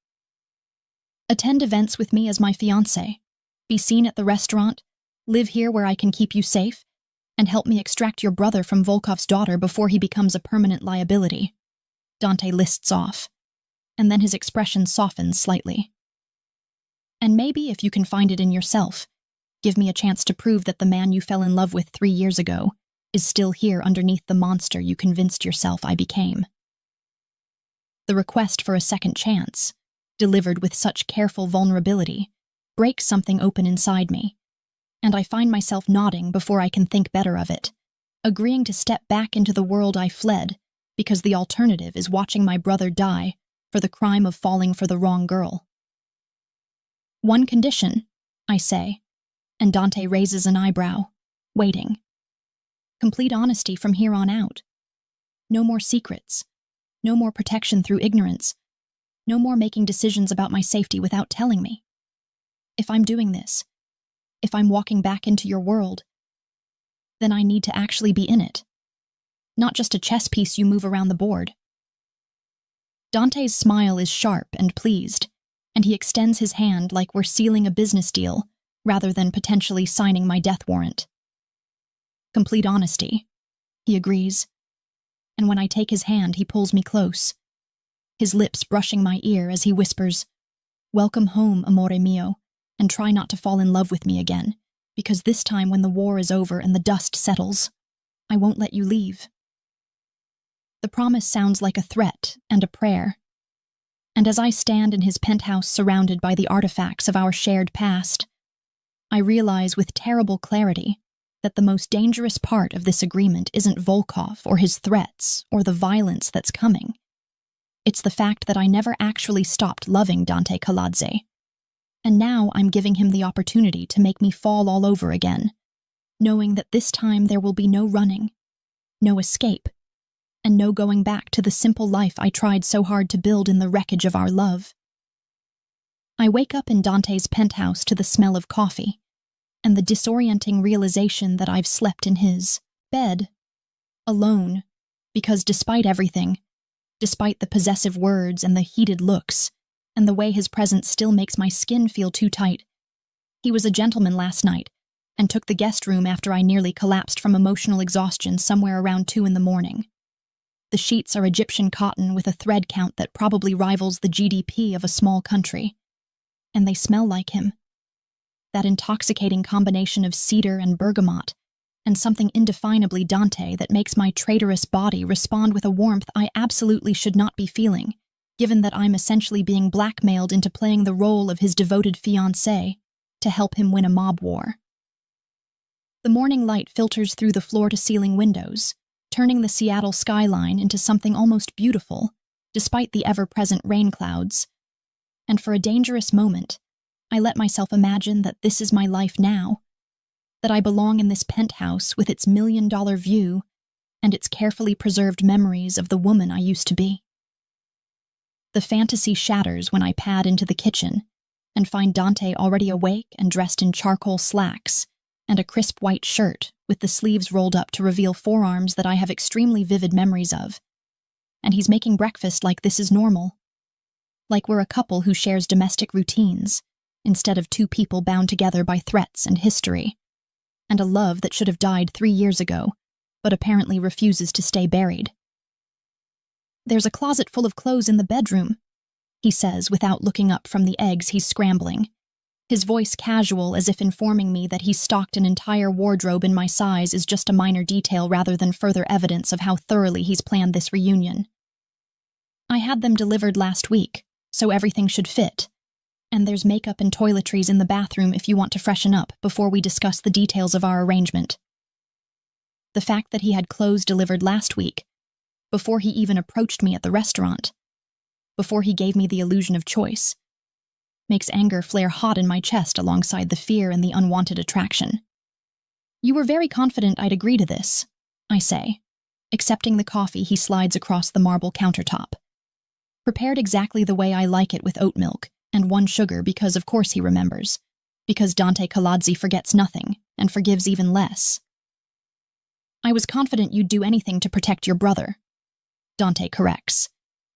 "Attend events with me as my fiancé, be seen at the restaurant, live here where I can keep you safe, and help me extract your brother from Volkov's daughter before he becomes a permanent liability," Dante lists off, and then his expression softens slightly. "And maybe, if you can find it in yourself, give me a chance to prove that the man you fell in love with 3 years ago is still here underneath the monster you convinced yourself I became." The request for a second chance, delivered with such careful vulnerability, breaks something open inside me, and I find myself nodding before I can think better of it, agreeing to step back into the world I fled because the alternative is watching my brother die for the crime of falling for the wrong girl. "One condition," I say, and Dante raises an eyebrow, waiting. "Complete honesty from here on out. No more secrets, no more protection through ignorance, no more making decisions about my safety without telling me. If I'm doing this, if I'm walking back into your world, then I need to actually be in it. not just a chess piece you move around the board. Dante's smile is sharp and pleased, and he extends his hand like we're sealing a business deal rather than potentially signing my death warrant. Complete honesty, he agrees, and when I take his hand, he pulls me close, his lips brushing my ear as he whispers, "Welcome home, amore mio, and try not to fall in love with me again, because this time when the war is over and the dust settles, I won't let you leave." The promise sounds like a threat and a prayer, and as I stand in his penthouse surrounded by the artifacts of our shared past, I realize with terrible clarity that the most dangerous part of this agreement isn't Volkov or his threats or the violence that's coming. It's the fact that I never actually stopped loving Dante Kaladze, and now I'm giving him the opportunity to make me fall all over again, knowing that this time there will be no running, no escape, and no going back to the simple life I tried so hard to build in the wreckage of our love. I wake up in Dante's penthouse to the smell of coffee and the disorienting realization that I've slept in his bed, alone, because despite everything, despite the possessive words and the heated looks, and the way his presence still makes my skin feel too tight, he was a gentleman last night and took the guest room after I nearly collapsed from emotional exhaustion somewhere around 2 a.m. The sheets are Egyptian cotton with a thread count that probably rivals the GDP of a small country, and they smell like him. That intoxicating combination of cedar and bergamot, and something indefinably Dante that makes my traitorous body respond with a warmth I absolutely should not be feeling, given that I'm essentially being blackmailed into playing the role of his devoted fiancée to help him win a mob war. The morning light filters through the floor-to-ceiling windows, turning the Seattle skyline into something almost beautiful, despite the ever-present rain clouds. And for a dangerous moment, I let myself imagine that this is my life now, that I belong in this penthouse with its million-dollar view and its carefully preserved memories of the woman I used to be. The fantasy shatters when I pad into the kitchen and find Dante already awake and dressed in charcoal slacks and a crisp white shirt with the sleeves rolled up to reveal forearms that I have extremely vivid memories of. And he's making breakfast like this is normal, like we're a couple who shares domestic routines, instead of 2 people bound together by threats and history, and a love that should have died 3 years ago, but apparently refuses to stay buried. "There's a closet full of clothes in the bedroom," he says without looking up from the eggs he's scrambling, his voice casual as if informing me that he's stocked an entire wardrobe in my size is just a minor detail rather than further evidence of how thoroughly he's planned this reunion. "I had them delivered last week, so everything should fit. And there's makeup and toiletries in the bathroom if you want to freshen up before we discuss the details of our arrangement." The fact that he had clothes delivered last week, before he even approached me at the restaurant, before he gave me the illusion of choice, makes anger flare hot in my chest alongside the fear and the unwanted attraction. "You were very confident I'd agree to this," I say, accepting the coffee he slides across the marble countertop. Prepared exactly the way I like it with oat milk, and 1 sugar because of course he remembers, because Dante Kaladze forgets nothing and forgives even less. "I was confident you'd do anything to protect your brother," Dante corrects,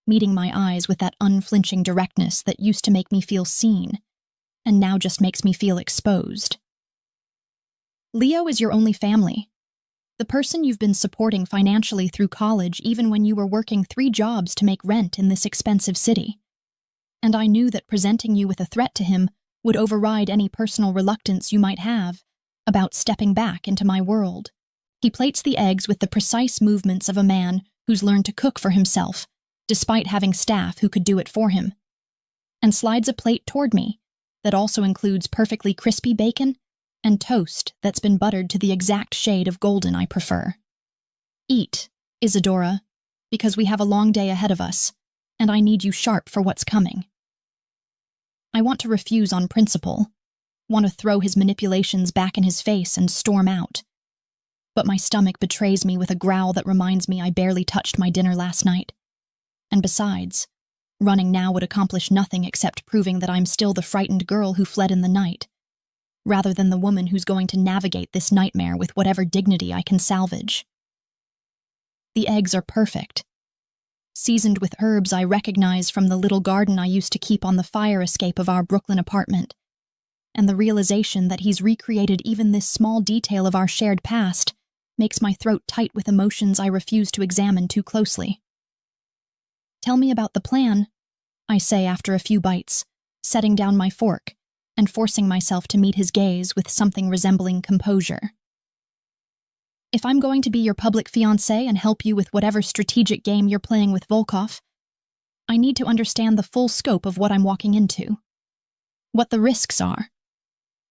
meeting my eyes with that unflinching directness that used to make me feel seen, and now just makes me feel exposed. "Leo is your only family. The person you've been supporting financially through college even when you were working 3 jobs to make rent in this expensive city. And I knew that presenting you with a threat to him would override any personal reluctance you might have about stepping back into my world." He plates the eggs with the precise movements of a man who's learned to cook for himself, despite having staff who could do it for him, and slides a plate toward me that also includes perfectly crispy bacon and toast that's been buttered to the exact shade of golden I prefer. "Eat, Isadora, because we have a long day ahead of us, and I need you sharp for what's coming." I want to refuse on principle, want to throw his manipulations back in his face and storm out. But my stomach betrays me with a growl that reminds me I barely touched my dinner last night. And besides, running now would accomplish nothing except proving that I'm still the frightened girl who fled in the night, rather than the woman who's going to navigate this nightmare with whatever dignity I can salvage. The eggs are perfect, seasoned with herbs I recognize from the little garden I used to keep on the fire escape of our Brooklyn apartment, and the realization that he's recreated even this small detail of our shared past makes my throat tight with emotions I refuse to examine too closely. "Tell me about the plan," I say after a few bites, setting down my fork and forcing myself to meet his gaze with something resembling composure. "If I'm going to be your public fiancé and help you with whatever strategic game you're playing with Volkov, I need to understand the full scope of what I'm walking into. What the risks are.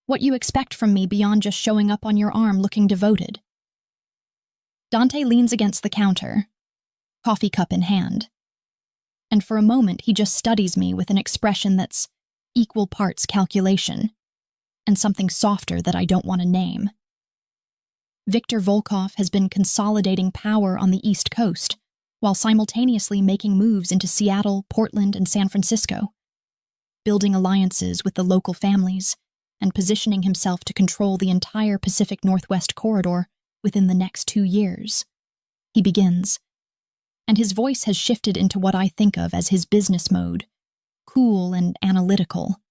What you expect from me beyond just showing up on your arm looking devoted." Dante leans against the counter, coffee cup in hand, and for a moment he just studies me with an expression that's equal parts calculation and something softer that I don't want to name. Viktor Volkov has been consolidating power on the East Coast while simultaneously making moves into Seattle, Portland, and San Francisco, building alliances with the local families and positioning himself to control the entire Pacific Northwest corridor within the next 2 years. He begins, and his voice has shifted into what I think of as his business mode, cool and analytical,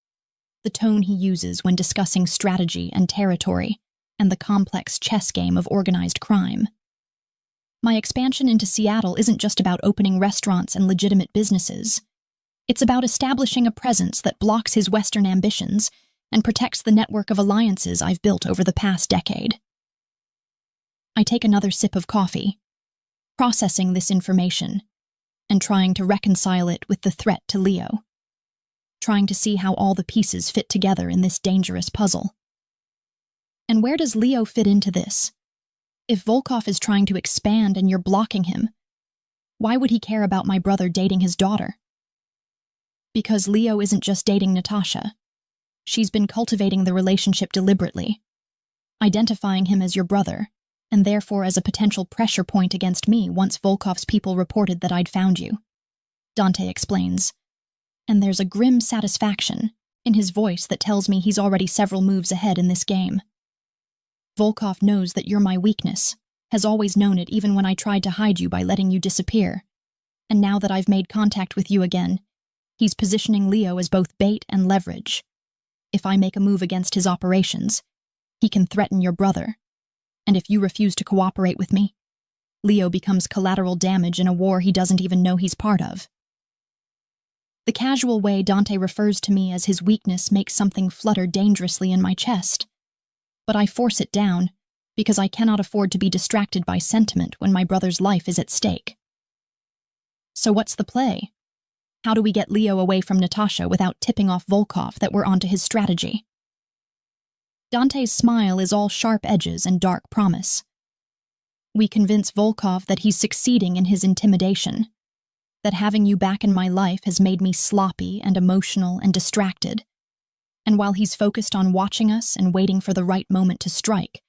the tone he uses when discussing strategy and territory and the complex chess game of organized crime. My expansion into Seattle isn't just about opening restaurants and legitimate businesses. It's about establishing a presence that blocks his Western ambitions and protects the network of alliances I've built over the past decade. I take another sip of coffee, processing this information and trying to reconcile it with the threat to Leo, trying to see how all the pieces fit together in this dangerous puzzle. And where does Leo fit into this? If Volkov is trying to expand and you're blocking him, why would he care about my brother dating his daughter? Because Leo isn't just dating Natasha. She's been cultivating the relationship deliberately, identifying him as your brother, and therefore as a potential pressure point against me once Volkov's people reported that I'd found you. Dante explains, and there's a grim satisfaction in his voice that tells me he's already several moves ahead in this game. Volkov knows that you're my weakness, has always known it even when I tried to hide you by letting you disappear. And now that I've made contact with you again, he's positioning Leo as both bait and leverage. If I make a move against his operations, he can threaten your brother. And if you refuse to cooperate with me, Leo becomes collateral damage in a war he doesn't even know he's part of. The casual way Dante refers to me as his weakness makes something flutter dangerously in my chest. But I force it down because I cannot afford to be distracted by sentiment when my brother's life is at stake. So what's the play? How do we get Leo away from Natasha without tipping off Volkov that we're onto his strategy? Dante's smile is all sharp edges and dark promise. We convince Volkov that he's succeeding in his intimidation, that having you back in my life has made me sloppy and emotional and distracted. And while he's focused on watching us and waiting for the right moment to strike,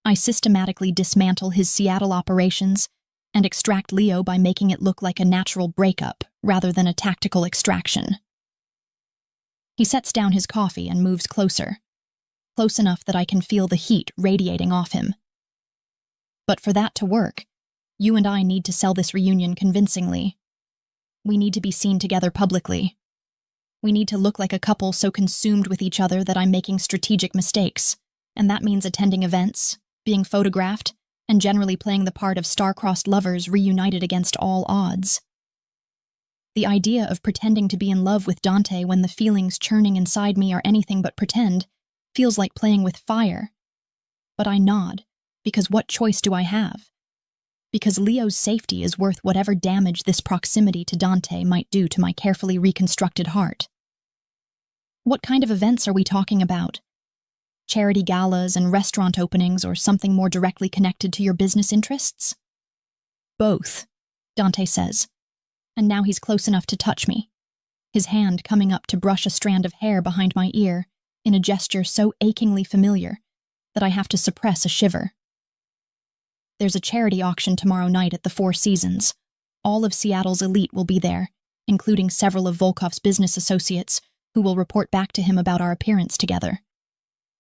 I systematically dismantle his Seattle operations and extract Leo by making it look like a natural breakup rather than a tactical extraction. He sets down his coffee and moves closer, close enough that I can feel the heat radiating off him. But for that to work, you and I need to sell this reunion convincingly. We need to be seen together publicly. We need to look like a couple so consumed with each other that I'm making strategic mistakes, and that means attending events, being photographed, and generally playing the part of star-crossed lovers reunited against all odds. The idea of pretending to be in love with Dante when the feelings churning inside me are anything but pretend feels like playing with fire. But I nod, because what choice do I have? Because Leo's safety is worth whatever damage this proximity to Dante might do to my carefully reconstructed heart. What kind of events are we talking about? Charity galas and restaurant openings, or something more directly connected to your business interests? Both, Dante says, and now he's close enough to touch me, his hand coming up to brush a strand of hair behind my ear in a gesture so achingly familiar that I have to suppress a shiver. There's a charity auction tomorrow night at the Four Seasons. All of Seattle's elite will be there, including several of Volkov's business associates who will report back to him about our appearance together.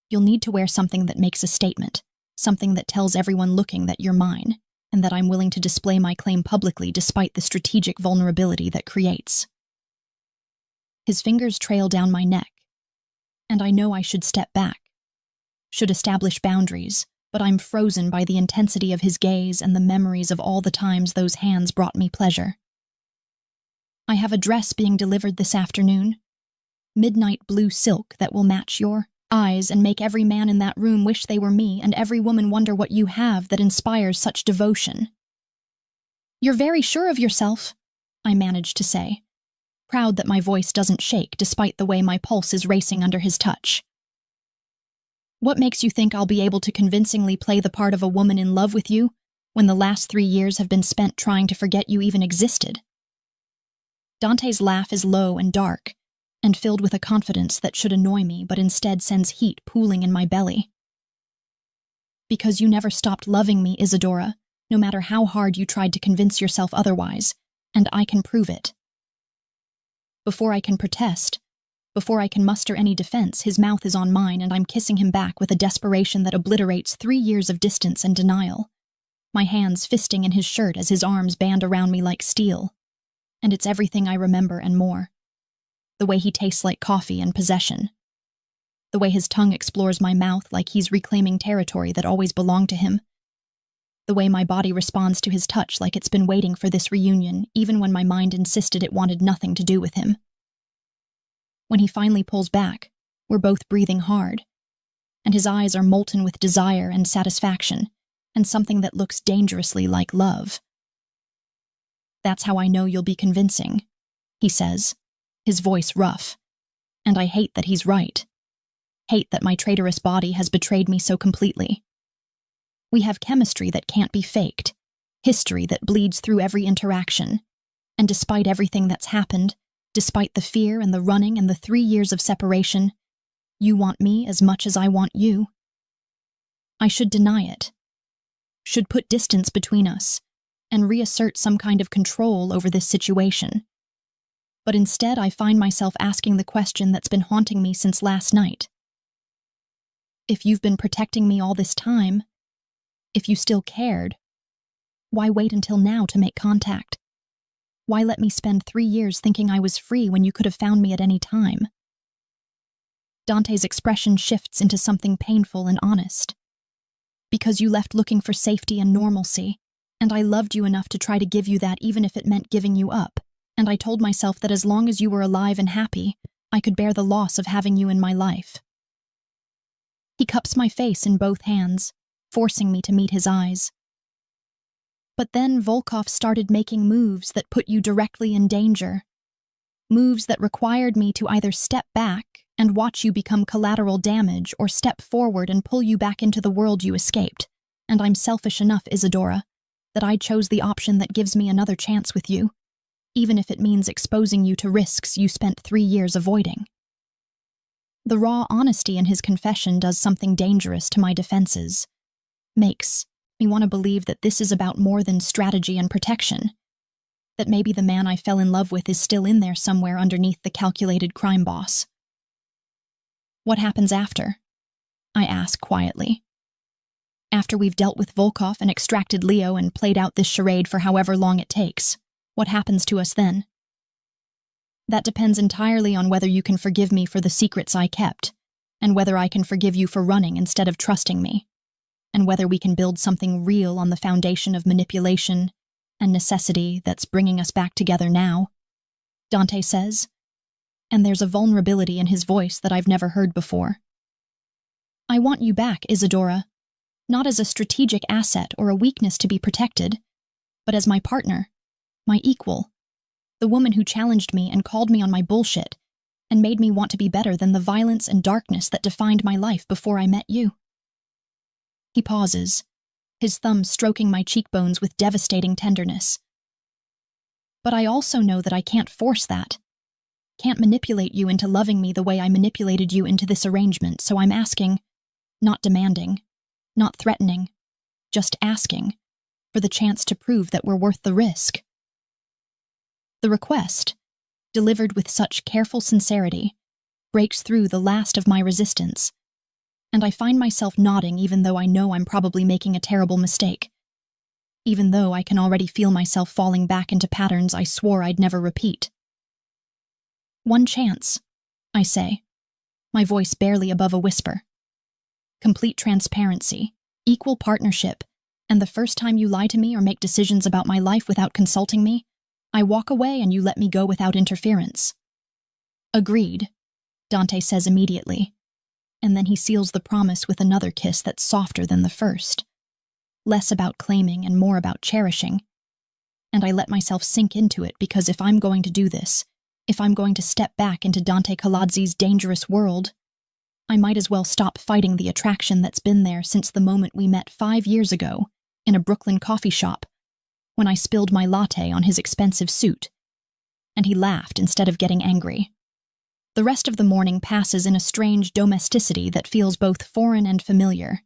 You'll need to wear something that makes a statement, something that tells everyone looking that you're mine. and that I'm willing to display my claim publicly despite the strategic vulnerability that creates. His fingers trail down my neck, and I know I should step back, should establish boundaries, but I'm frozen by the intensity of his gaze and the memories of all the times those hands brought me pleasure. I have a dress being delivered this afternoon, midnight blue silk that will match your eyes and make every man in that room wish they were me and every woman wonder what you have that inspires such devotion. You're very sure of yourself, I manage to say, proud that my voice doesn't shake despite the way my pulse is racing under his touch. What makes you think I'll be able to convincingly play the part of a woman in love with you when the last 3 years have been spent trying to forget you even existed? Dante's laugh is low and dark, and filled with a confidence that should annoy me but instead sends heat pooling in my belly. Because you never stopped loving me, Isadora, no matter how hard you tried to convince yourself otherwise, and I can prove it. Before I can protest, before I can muster any defense, his mouth is on mine and I'm kissing him back with a desperation that obliterates 3 years of distance and denial, my hands fisting in his shirt as his arms band around me like steel. And it's everything I remember and more. The way he tastes like coffee and possession. The way his tongue explores my mouth like he's reclaiming territory that always belonged to him. The way my body responds to his touch like it's been waiting for this reunion, even when my mind insisted it wanted nothing to do with him. When he finally pulls back, we're both breathing hard, and his eyes are molten with desire and satisfaction, and something that looks dangerously like love. That's how I know you'll be convincing, he says, his voice rough. And I hate that he's right. Hate that my traitorous body has betrayed me so completely. We have chemistry that can't be faked, history that bleeds through every interaction. And despite everything that's happened, despite the fear and the running and the 3 years of separation, you want me as much as I want you. I should deny it. Should put distance between us and reassert some kind of control over this situation. But instead, I find myself asking the question that's been haunting me since last night. If you've been protecting me all this time, if you still cared, why wait until now to make contact? Why let me spend 3 years thinking I was free when you could have found me at any time? Dante's expression shifts into something painful and honest. Because you left looking for safety and normalcy, and I loved you enough to try to give you that even if it meant giving you up, and I told myself that as long as you were alive and happy, I could bear the loss of having you in my life. He cups my face in both hands, forcing me to meet his eyes. But then Volkov started making moves that put you directly in danger. Moves that required me to either step back and watch you become collateral damage or step forward and pull you back into the world you escaped. And I'm selfish enough, Isadora, that I chose the option that gives me another chance with you, even if it means exposing you to risks you spent 3 years avoiding. The raw honesty in his confession does something dangerous to my defenses. Makes me want to believe that this is about more than strategy and protection. That maybe the man I fell in love with is still in there somewhere underneath the calculated crime boss. What happens after? I ask quietly. After we've dealt with Volkov and extracted Leo and played out this charade for however long it takes, what happens to us then? That depends entirely on whether you can forgive me for the secrets I kept, and whether I can forgive you for running instead of trusting me, and whether we can build something real on the foundation of manipulation and necessity that's bringing us back together now, Dante says, and there's a vulnerability in his voice that I've never heard before. I want you back, Isadora, not as a strategic asset or a weakness to be protected, but as my partner, my equal, the woman who challenged me and called me on my bullshit and made me want to be better than the violence and darkness that defined my life before I met you. He pauses, his thumb stroking my cheekbones with devastating tenderness. But I also know that I can't force that. Can't manipulate you into loving me the way I manipulated you into this arrangement, so I'm asking, not demanding, not threatening, just asking, for the chance to prove that we're worth the risk. The request, delivered with such careful sincerity, breaks through the last of my resistance, and I find myself nodding even though I know I'm probably making a terrible mistake. even though I can already feel myself falling back into patterns I swore I'd never repeat. One chance, I say, my voice barely above a whisper. Complete transparency, equal partnership, and the first time you lie to me or make decisions about my life without consulting me, I walk away and you let me go without interference. Agreed, Dante says immediately, and then he seals the promise with another kiss that's softer than the first. Less about claiming and more about cherishing. And I let myself sink into it because if I'm going to do this, if I'm going to step back into Dante Colazzi's dangerous world, I might as well stop fighting the attraction that's been there since the moment we met 5 years ago in a Brooklyn coffee shop when I spilled my latte on his expensive suit, and he laughed instead of getting angry. The rest of the morning passes in a strange domesticity that feels both foreign and familiar.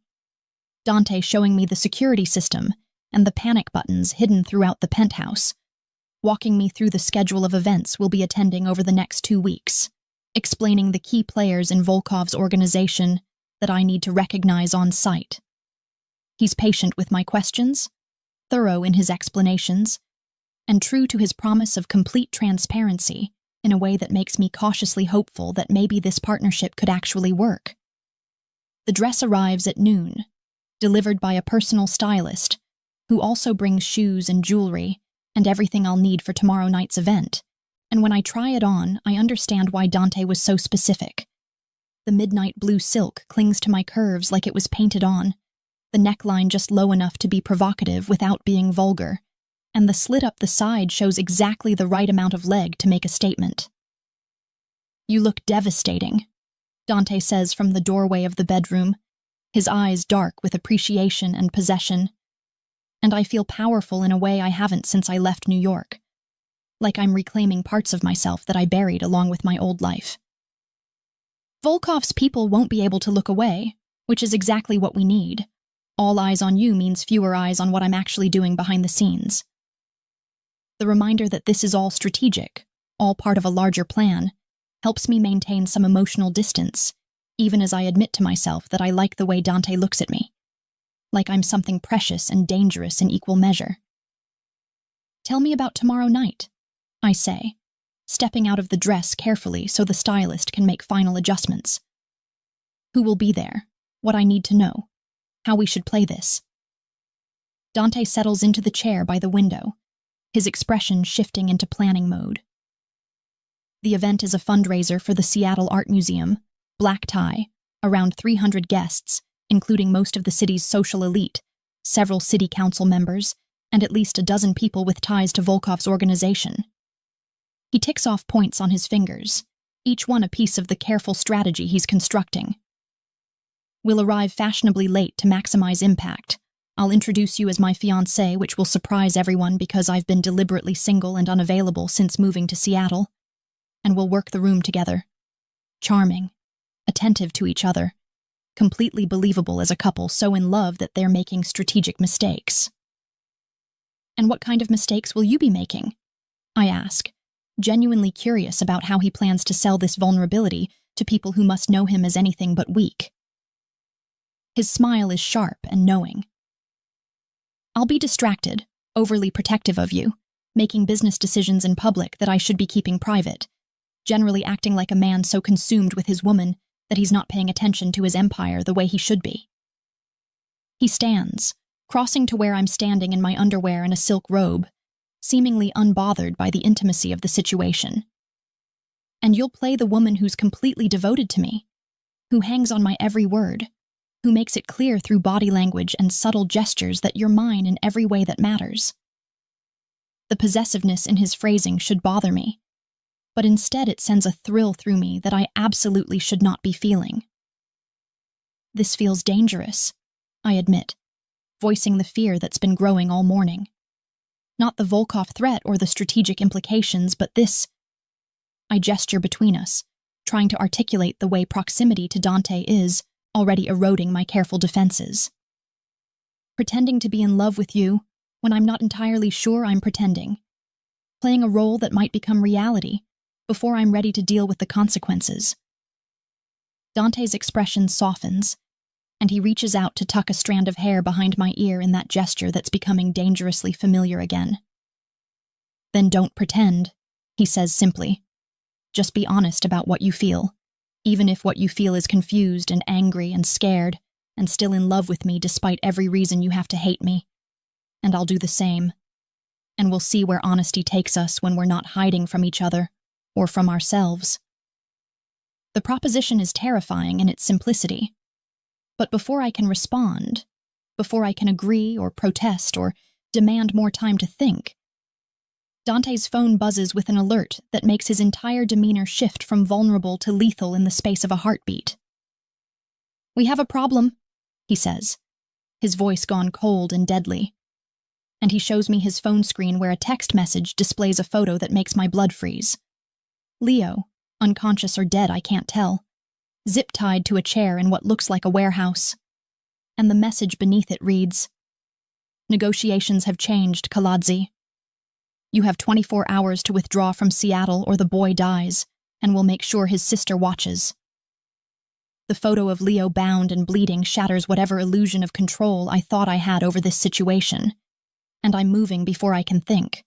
Dante showing me the security system and the panic buttons hidden throughout the penthouse, walking me through the schedule of events we'll be attending over the next 2 weeks, explaining the key players in Volkov's organization that I need to recognize on site. He's patient with my questions, thorough in his explanations, and true to his promise of complete transparency in a way that makes me cautiously hopeful that maybe this partnership could actually work. The dress arrives at noon, delivered by a personal stylist, who also brings shoes and jewelry and everything I'll need for tomorrow night's event, and when I try it on, I understand why Dante was so specific. The midnight blue silk clings to my curves like it was painted on, the neckline just low enough to be provocative without being vulgar, and the slit up the side shows exactly the right amount of leg to make a statement. "You look devastating," Dante says from the doorway of the bedroom, his eyes dark with appreciation and possession. And I feel powerful in a way I haven't since I left New York, like I'm reclaiming parts of myself that I buried along with my old life. Volkov's people won't be able to look away, which is exactly what we need. All eyes on you means fewer eyes on what I'm actually doing behind the scenes. The reminder that this is all strategic, all part of a larger plan, helps me maintain some emotional distance, even as I admit to myself that I like the way Dante looks at me, like I'm something precious and dangerous in equal measure. "Tell me about tomorrow night," I say, stepping out of the dress carefully so the stylist can make final adjustments. Who will be there, what I need to know, how we should play this. Dante settles into the chair by the window, his expression shifting into planning mode. The event is a fundraiser for the Seattle Art Museum, black tie, around 300 guests, including most of the city's social elite, several city council members, and at least a dozen people with ties to Volkov's organization. He ticks off points on his fingers, each one a piece of the careful strategy he's constructing. "We'll arrive fashionably late to maximize impact. I'll introduce you as my fiancé, which will surprise everyone because I've been deliberately single and unavailable since moving to Seattle. And we'll work the room together. Charming, attentive to each other, completely believable as a couple so in love that they're making strategic mistakes." "And what kind of mistakes will you be making?" I ask, genuinely curious about how he plans to sell this vulnerability to people who must know him as anything but weak. His smile is sharp and knowing. "I'll be distracted, overly protective of you, making business decisions in public that I should be keeping private, generally acting like a man so consumed with his woman that he's not paying attention to his empire the way he should be." He stands, crossing to where I'm standing in my underwear and a silk robe, seemingly unbothered by the intimacy of the situation. "And you'll play the woman who's completely devoted to me, who hangs on my every word, who makes it clear through body language and subtle gestures that you're mine in every way that matters." The possessiveness in his phrasing should bother me, but instead it sends a thrill through me that I absolutely should not be feeling. "This feels dangerous," I admit, voicing the fear that's been growing all morning. Not the Volkov threat or the strategic implications, but this. I gesture between us, trying to articulate the way proximity to Dante is already eroding my careful defenses. Pretending to be in love with you when I'm not entirely sure I'm pretending. Playing a role that might become reality before I'm ready to deal with the consequences. Dante's expression softens, and he reaches out to tuck a strand of hair behind my ear in that gesture that's becoming dangerously familiar again. "Then don't pretend," he says simply. "Just be honest about what you feel, even if what you feel is confused and angry and scared and still in love with me despite every reason you have to hate me. And I'll do the same. And we'll see where honesty takes us when we're not hiding from each other or from ourselves." The proposition is terrifying in its simplicity. But before I can respond, before I can agree or protest or demand more time to think, Dante's phone buzzes with an alert that makes his entire demeanor shift from vulnerable to lethal in the space of a heartbeat. "We have a problem," he says, his voice gone cold and deadly. And he shows me his phone screen where a text message displays a photo that makes my blood freeze. Leo, unconscious or dead, I can't tell, zip-tied to a chair in what looks like a warehouse. And the message beneath it reads, "Negotiations have changed, Kaladzi. You have 24 hours to withdraw from Seattle or the boy dies, and we'll make sure his sister watches." The photo of Leo bound and bleeding shatters whatever illusion of control I thought I had over this situation, and I'm moving before I can think.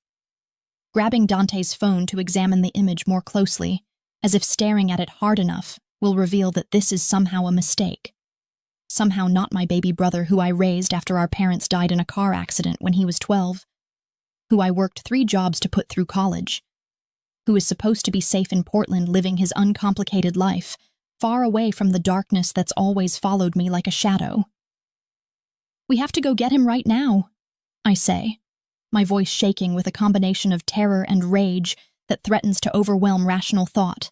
Grabbing Dante's phone to examine the image more closely, as if staring at it hard enough will reveal that this is somehow a mistake. Somehow not my baby brother who I raised after our parents died in a car accident when he was 12, who I worked 3 jobs to put through college, who is supposed to be safe in Portland living his uncomplicated life, far away from the darkness that's always followed me like a shadow. "We have to go get him right now," I say, my voice shaking with a combination of terror and rage that threatens to overwhelm rational thought.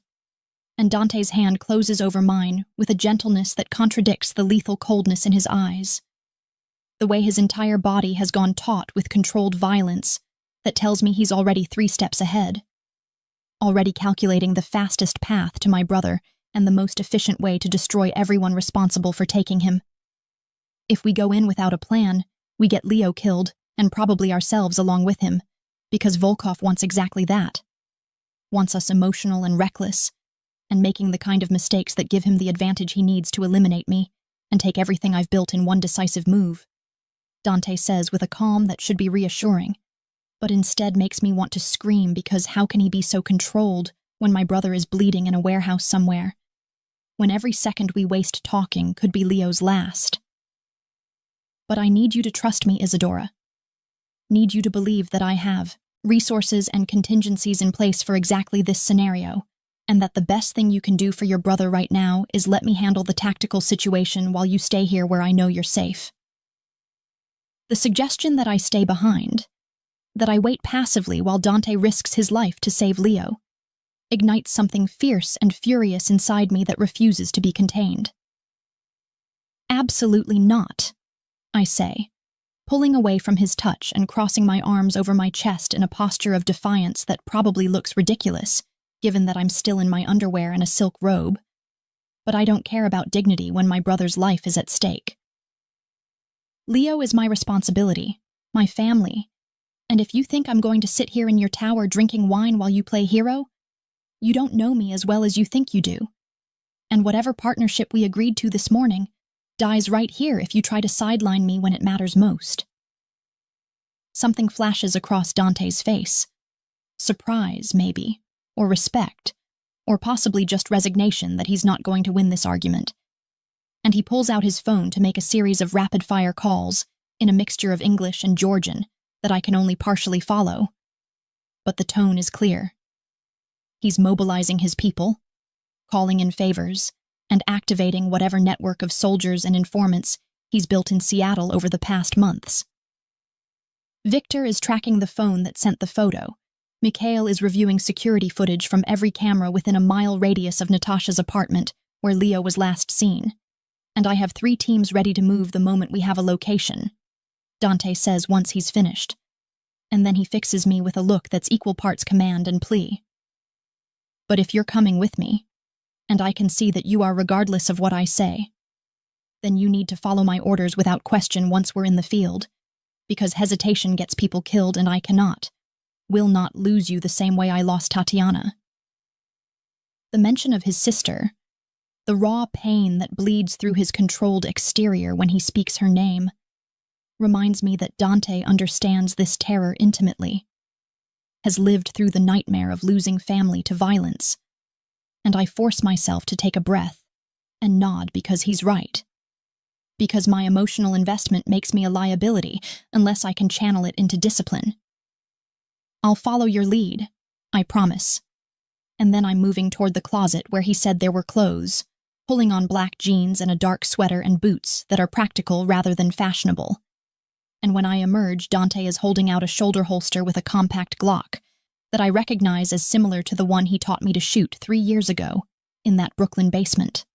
And Dante's hand closes over mine with a gentleness that contradicts the lethal coldness in his eyes. The way his entire body has gone taut with controlled violence that tells me he's already 3 steps ahead, already calculating the fastest path to my brother and the most efficient way to destroy everyone responsible for taking him. If we go in without a plan, we get Leo killed, and probably ourselves along with him, because Volkov wants exactly that. Wants us emotional and reckless, and making the kind of mistakes that give him the advantage he needs to eliminate me and take everything I've built in one decisive move, Dante says with a calm that should be reassuring, but instead makes me want to scream because how can he be so controlled when my brother is bleeding in a warehouse somewhere, when every second we waste talking could be Leo's last. But I need you to trust me, Isadora. Need you to believe that I have resources and contingencies in place for exactly this scenario, and that the best thing you can do for your brother right now is let me handle the tactical situation while you stay here where I know you're safe. The suggestion that I stay behind, that I wait passively while Dante risks his life to save Leo, ignites something fierce and furious inside me that refuses to be contained. "Absolutely not," I say, pulling away from his touch and crossing my arms over my chest in a posture of defiance that probably looks ridiculous, given that I'm still in my underwear and a silk robe. But I don't care about dignity when my brother's life is at stake. Leo is my responsibility, my family, and if you think I'm going to sit here in your tower drinking wine while you play hero, you don't know me as well as you think you do. And whatever partnership we agreed to this morning dies right here if you try to sideline me when it matters most. Something flashes across Dante's face. Surprise, maybe, or respect, or possibly just resignation that he's not going to win this argument. And he pulls out his phone to make a series of rapid-fire calls in a mixture of English and Georgian that I can only partially follow. But the tone is clear. He's mobilizing his people, calling in favors, and activating whatever network of soldiers and informants he's built in Seattle over the past months. Victor is tracking the phone that sent the photo. Mikhail is reviewing security footage from every camera within a mile radius of Natasha's apartment, where Leo was last seen. And I have 3 teams ready to move the moment we have a location, Dante says once he's finished. And then he fixes me with a look that's equal parts command and plea. But if you're coming with me, and I can see that you are regardless of what I say, then you need to follow my orders without question once we're in the field, because hesitation gets people killed and I cannot, will not lose you the same way I lost Tatiana. The mention of his sister, The raw pain that bleeds through his controlled exterior when he speaks her name reminds me that Dante understands this terror intimately, has lived through the nightmare of losing family to violence, and I force myself to take a breath and nod because he's right. Because my emotional investment makes me a liability unless I can channel it into discipline. I'll follow your lead, I promise. And then I'm moving toward the closet where he said there were clothes, pulling on black jeans and a dark sweater and boots that are practical rather than fashionable. And when I emerge, Dante is holding out a shoulder holster with a compact Glock that I recognize as similar to the one he taught me to shoot 3 years ago in that Brooklyn basement.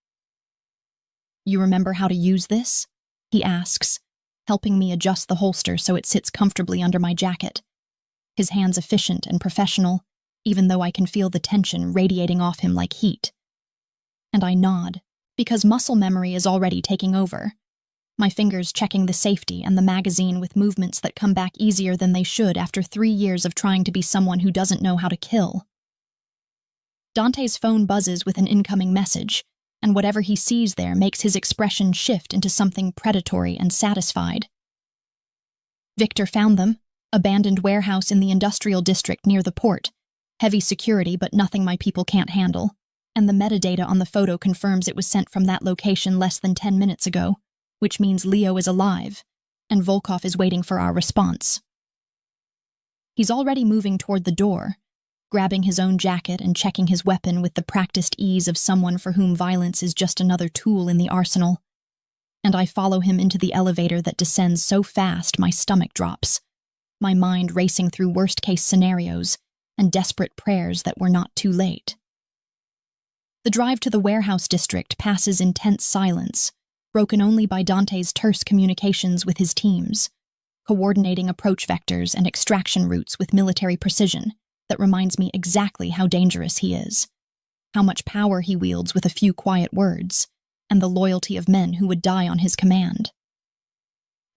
You remember how to use this? He asks, helping me adjust the holster so it sits comfortably under my jacket. His hands efficient and professional, even though I can feel the tension radiating off him like heat. And I nod, because muscle memory is already taking over. My fingers checking the safety and the magazine with movements that come back easier than they should after 3 years of trying to be someone who doesn't know how to kill. Dante's phone buzzes with an incoming message, and whatever he sees there makes his expression shift into something predatory and satisfied. Victor found them, abandoned warehouse in the industrial district near the port. Heavy security, but nothing my people can't handle. And the metadata on the photo confirms it was sent from that location less than 10 minutes ago, which means Leo is alive, and Volkov is waiting for our response. He's already moving toward the door, grabbing his own jacket and checking his weapon with the practiced ease of someone for whom violence is just another tool in the arsenal. And I follow him into the elevator that descends so fast my stomach drops, my mind racing through worst-case scenarios and desperate prayers that we're not too late. The drive to the warehouse district passes in tense silence, broken only by Dante's terse communications with his teams, coordinating approach vectors and extraction routes with military precision that reminds me exactly how dangerous he is, how much power he wields with a few quiet words, and the loyalty of men who would die on his command.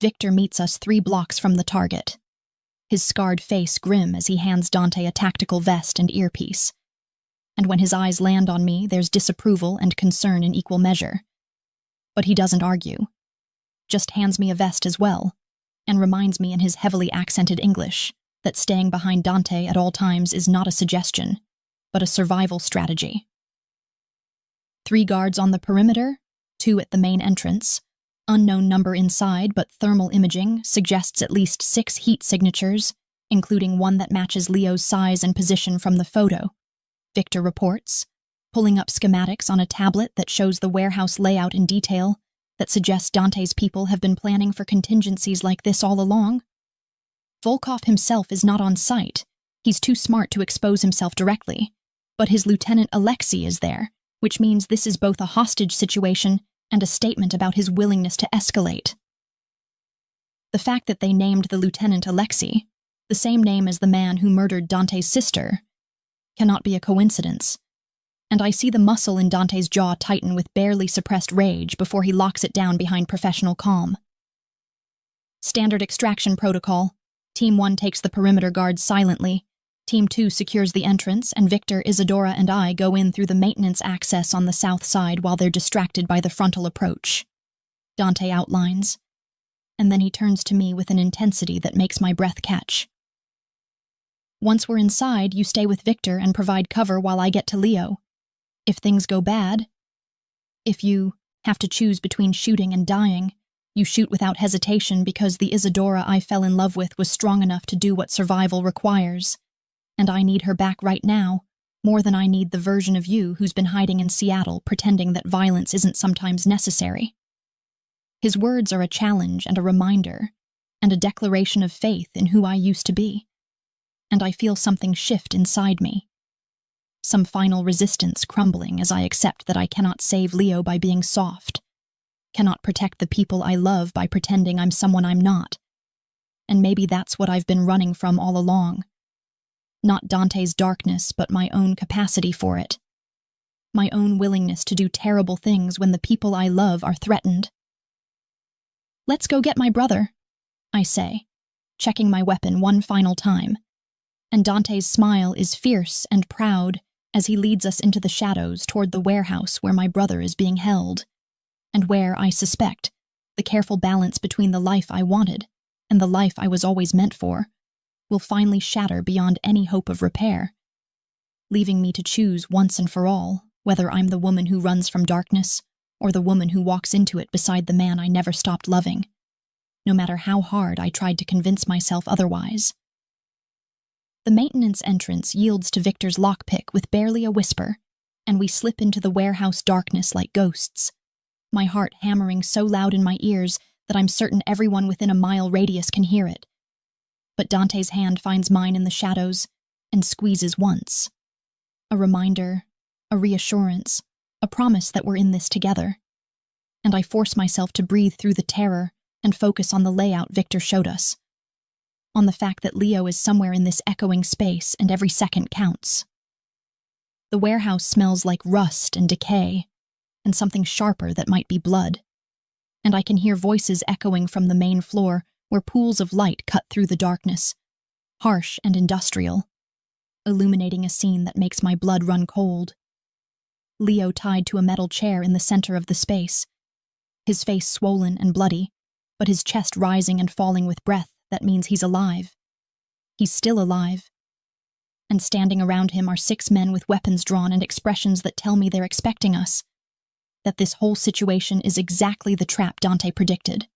Victor meets us 3 blocks from the target, his scarred face grim as he hands Dante a tactical vest and earpiece. And when his eyes land on me, there's disapproval and concern in equal measure. But he doesn't argue, just hands me a vest as well, and reminds me in his heavily accented English that staying behind Dante at all times is not a suggestion, but a survival strategy. 3 guards on the perimeter, 2 at the main entrance, unknown number inside, but thermal imaging suggests at least 6 heat signatures, including one that matches Leo's size and position from the photo. Victor reports, pulling up schematics on a tablet that shows the warehouse layout in detail that suggests Dante's people have been planning for contingencies like this all along. Volkov himself is not on site. He's too smart to expose himself directly. But his lieutenant Alexei is there, which means this is both a hostage situation and a statement about his willingness to escalate. The fact that they named the lieutenant Alexei, the same name as the man who murdered Dante's sister, cannot be a coincidence, and I see the muscle in Dante's jaw tighten with barely suppressed rage before he locks it down behind professional calm. Standard extraction protocol. Team 1 takes the perimeter guards silently. Team 2 secures the entrance, and Victor, Isadora, and I go in through the maintenance access on the south side while they're distracted by the frontal approach. Dante outlines, and then he turns to me with an intensity that makes my breath catch. Once we're inside, you stay with Victor and provide cover while I get to Leo. If things go bad, if you have to choose between shooting and dying, you shoot without hesitation because the Isadora I fell in love with was strong enough to do what survival requires. And I need her back right now, more than I need the version of you who's been hiding in Seattle pretending that violence isn't sometimes necessary. His words are a challenge and a reminder, and a declaration of faith in who I used to be. And I feel something shift inside me. Some final resistance crumbling as I accept that I cannot save Leo by being soft, cannot protect the people I love by pretending I'm someone I'm not. And maybe that's what I've been running from all along. Not Dante's darkness, but my own capacity for it. My own willingness to do terrible things when the people I love are threatened. Let's go get my brother, I say, checking my weapon one final time. And Dante's smile is fierce and proud as he leads us into the shadows toward the warehouse where my brother is being held, and where, I suspect, the careful balance between the life I wanted and the life I was always meant for will finally shatter beyond any hope of repair, leaving me to choose once and for all whether I'm the woman who runs from darkness or the woman who walks into it beside the man I never stopped loving, no matter how hard I tried to convince myself otherwise. The maintenance entrance yields to Victor's lockpick with barely a whisper, and we slip into the warehouse darkness like ghosts, my heart hammering so loud in my ears that I'm certain everyone within a mile radius can hear it. But Dante's hand finds mine in the shadows and squeezes once. A reminder, a reassurance, a promise that we're in this together. And I force myself to breathe through the terror and focus on the layout Victor showed us, on the fact that Leo is somewhere in this echoing space and every second counts. The warehouse smells like rust and decay, and something sharper that might be blood. And I can hear voices echoing from the main floor where pools of light cut through the darkness, harsh and industrial, illuminating a scene that makes my blood run cold. Leo tied to a metal chair in the center of the space, his face swollen and bloody, but his chest rising and falling with breath that means he's alive. He's still alive. And standing around him are 6 men with weapons drawn and expressions that tell me they're expecting us, that this whole situation is exactly the trap Dante predicted.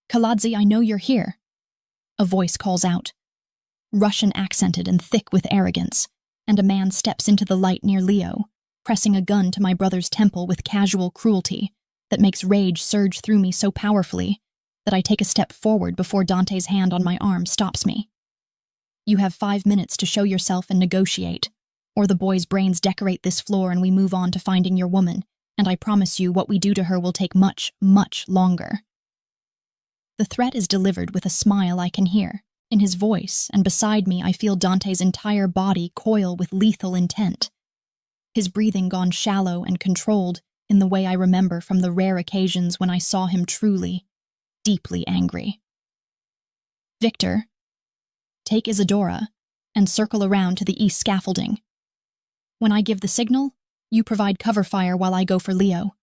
"Kaladze, I know you're here," a voice calls out, Russian-accented and thick with arrogance, and a man steps into the light near Leo, pressing a gun to my brother's temple with casual cruelty that makes rage surge through me so powerfully that I take a step forward before Dante's hand on my arm stops me. "You have 5 minutes to show yourself and negotiate, or the boys' brains decorate this floor and we move on to finding your woman, and I promise you what we do to her will take much, much longer." The threat is delivered with a smile I can hear in his voice, and beside me I feel Dante's entire body coil with lethal intent, his breathing gone shallow and controlled in the way I remember from the rare occasions when I saw him truly, deeply angry. "Victor, take Isadora and circle around to the east scaffolding. When I give the signal, you provide cover fire while I go for Leo,"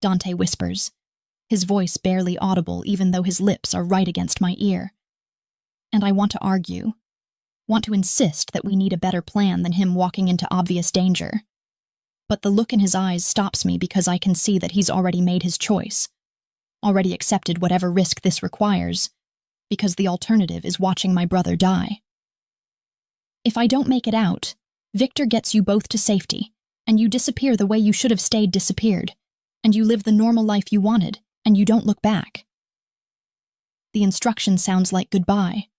Dante whispers, his voice barely audible even though his lips are right against my ear. And I want to argue, want to insist that we need a better plan than him walking into obvious danger. But the look in his eyes stops me because I can see that he's already made his choice, already accepted whatever risk this requires, because the alternative is watching my brother die. "If I don't make it out, Victor gets you both to safety, and you disappear the way you should have stayed disappeared, and you live the normal life you wanted, and you don't look back." The instruction sounds like goodbye,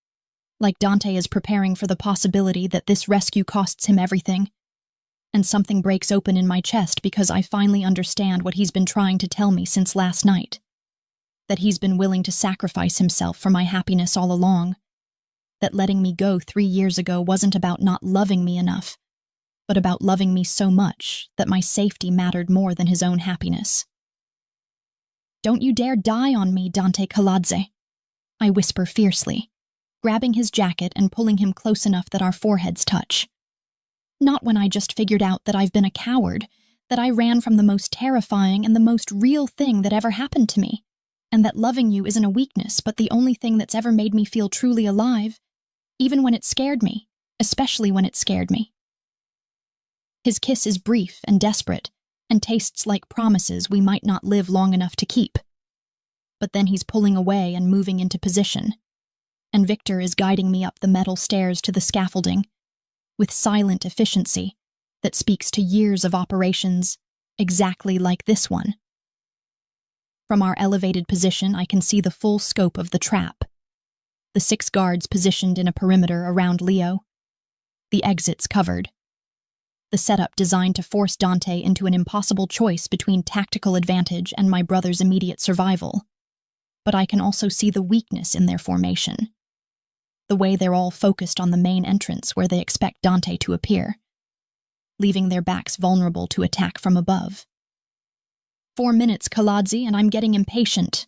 like Dante is preparing for the possibility that this rescue costs him everything, and something breaks open in my chest because I finally understand what he's been trying to tell me since last night, that he's been willing to sacrifice himself for my happiness all along, that letting me go 3 years ago wasn't about not loving me enough, but about loving me so much that my safety mattered more than his own happiness. "Don't you dare die on me, Dante Kaladze," I whisper fiercely, grabbing his jacket and pulling him close enough that our foreheads touch. "Not when I just figured out that I've been a coward, that I ran from the most terrifying and the most real thing that ever happened to me, and that loving you isn't a weakness but the only thing that's ever made me feel truly alive, even when it scared me, especially when it scared me." His kiss is brief and desperate, and tastes like promises we might not live long enough to keep. But then he's pulling away and moving into position, and Victor is guiding me up the metal stairs to the scaffolding, with silent efficiency that speaks to years of operations exactly like this one. From our elevated position, I can see the full scope of the trap. The 6 guards positioned in a perimeter around Leo, the exits covered. The setup designed to force Dante into an impossible choice between tactical advantage and my brother's immediate survival. But I can also see the weakness in their formation, the way they're all focused on the main entrance where they expect Dante to appear, leaving their backs vulnerable to attack from above. 4 minutes, Kaladze, and I'm getting impatient,"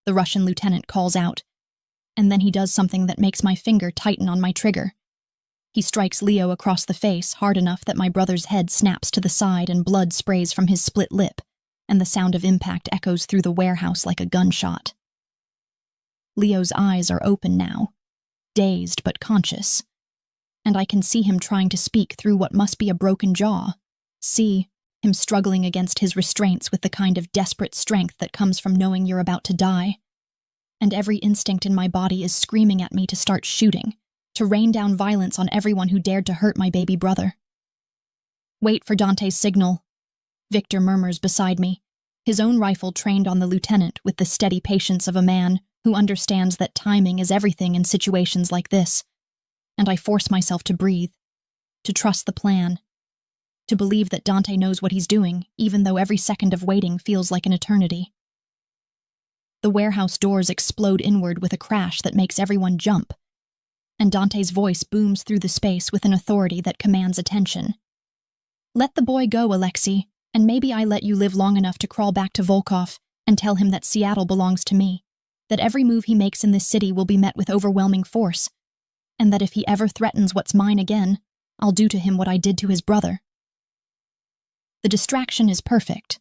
the Russian lieutenant calls out, and then he does something that makes my finger tighten on my trigger. He strikes Leo across the face hard enough that my brother's head snaps to the side and blood sprays from his split lip, and the sound of impact echoes through the warehouse like a gunshot. Leo's eyes are open now, dazed but conscious, and I can see him trying to speak through what must be a broken jaw, see him struggling against his restraints with the kind of desperate strength that comes from knowing you're about to die. And every instinct in my body is screaming at me to start shooting, to rain down violence on everyone who dared to hurt my baby brother. "Wait for Dante's signal," Victor murmurs beside me, his own rifle trained on the lieutenant with the steady patience of a man who understands that timing is everything in situations like this. And I force myself to breathe, to trust the plan, to believe that Dante knows what he's doing, even though every second of waiting feels like an eternity. The warehouse doors explode inward with a crash that makes everyone jump, and Dante's voice booms through the space with an authority that commands attention. "Let the boy go, Alexei, and maybe I let you live long enough to crawl back to Volkov and tell him that Seattle belongs to me, that every move he makes in this city will be met with overwhelming force, and that if he ever threatens what's mine again, I'll do to him what I did to his brother." The distraction is perfect.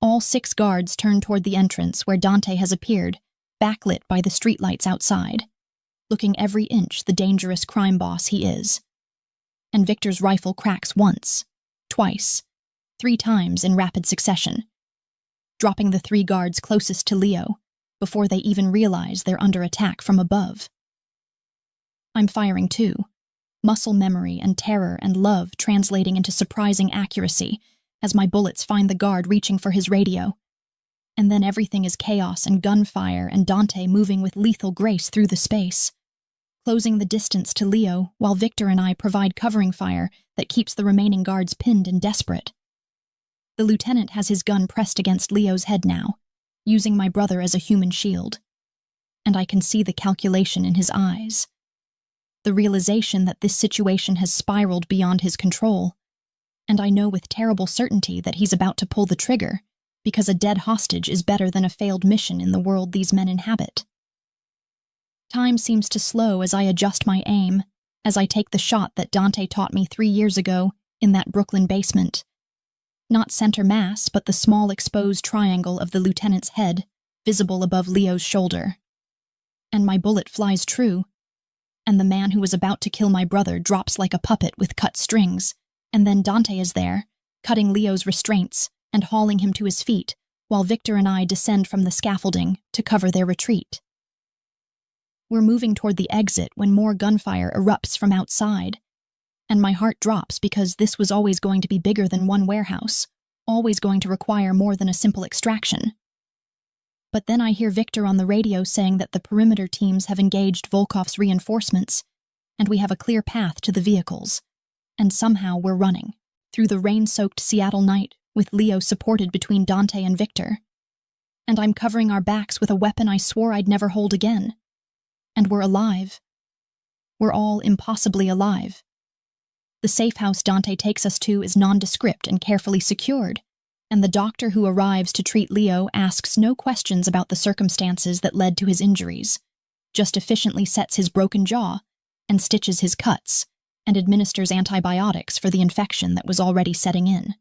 All 6 guards turn toward the entrance where Dante has appeared, backlit by the streetlights outside, looking every inch the dangerous crime boss he is. And Victor's rifle cracks once, twice, 3 times in rapid succession, dropping the 3 guards closest to Leo before they even realize they're under attack from above. I'm firing too, muscle memory and terror and love translating into surprising accuracy as my bullets find the guard reaching for his radio. And then everything is chaos and gunfire and Dante moving with lethal grace through the space, closing the distance to Leo while Victor and I provide covering fire that keeps the remaining guards pinned and desperate. The lieutenant has his gun pressed against Leo's head now, using my brother as a human shield. And I can see the calculation in his eyes, the realization that this situation has spiraled beyond his control, and I know with terrible certainty that he's about to pull the trigger, because a dead hostage is better than a failed mission in the world these men inhabit. Time seems to slow as I adjust my aim, as I take the shot that Dante taught me 3 years ago in that Brooklyn basement. Not center mass, but the small exposed triangle of the lieutenant's head, visible above Leo's shoulder. And my bullet flies true, and the man who was about to kill my brother drops like a puppet with cut strings, and then Dante is there, cutting Leo's restraints and hauling him to his feet, while Victor and I descend from the scaffolding to cover their retreat. We're moving toward the exit when more gunfire erupts from outside, and my heart drops because this was always going to be bigger than one warehouse, always going to require more than a simple extraction. But then I hear Victor on the radio saying that the perimeter teams have engaged Volkov's reinforcements, and we have a clear path to the vehicles. And somehow we're running, through the rain-soaked Seattle night, with Leo supported between Dante and Victor. And I'm covering our backs with a weapon I swore I'd never hold again. And we're alive. We're all impossibly alive. The safe house Dante takes us to is nondescript and carefully secured, and the doctor who arrives to treat Leo asks no questions about the circumstances that led to his injuries, just efficiently sets his broken jaw and stitches his cuts, and administers antibiotics for the infection that was already setting in.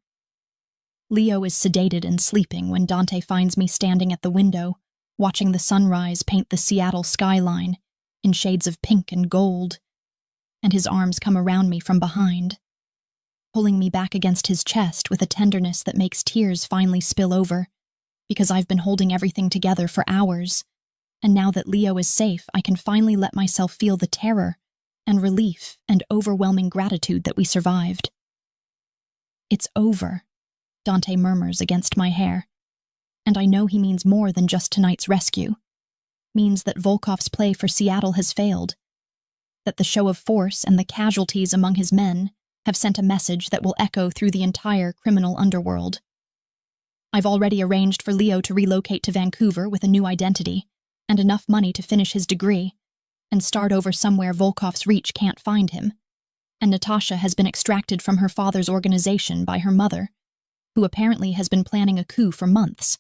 Leo is sedated and sleeping when Dante finds me standing at the window, watching the sunrise paint the Seattle skyline in shades of pink and gold, and his arms come around me from behind, pulling me back against his chest with a tenderness that makes tears finally spill over, because I've been holding everything together for hours, and now that Leo is safe, I can finally let myself feel the terror and relief and overwhelming gratitude that we survived. "It's over," Dante murmurs against my hair, and I know he means more than just tonight's rescue. Means that Volkov's play for Seattle has failed, that the show of force and the casualties among his men have sent a message that will echo through the entire criminal underworld. I've already arranged for Leo to relocate to Vancouver with a new identity and enough money to finish his degree and start over somewhere Volkov's reach can't find him, and Natasha has been extracted from her father's organization by her mother, who apparently has been planning a coup for months,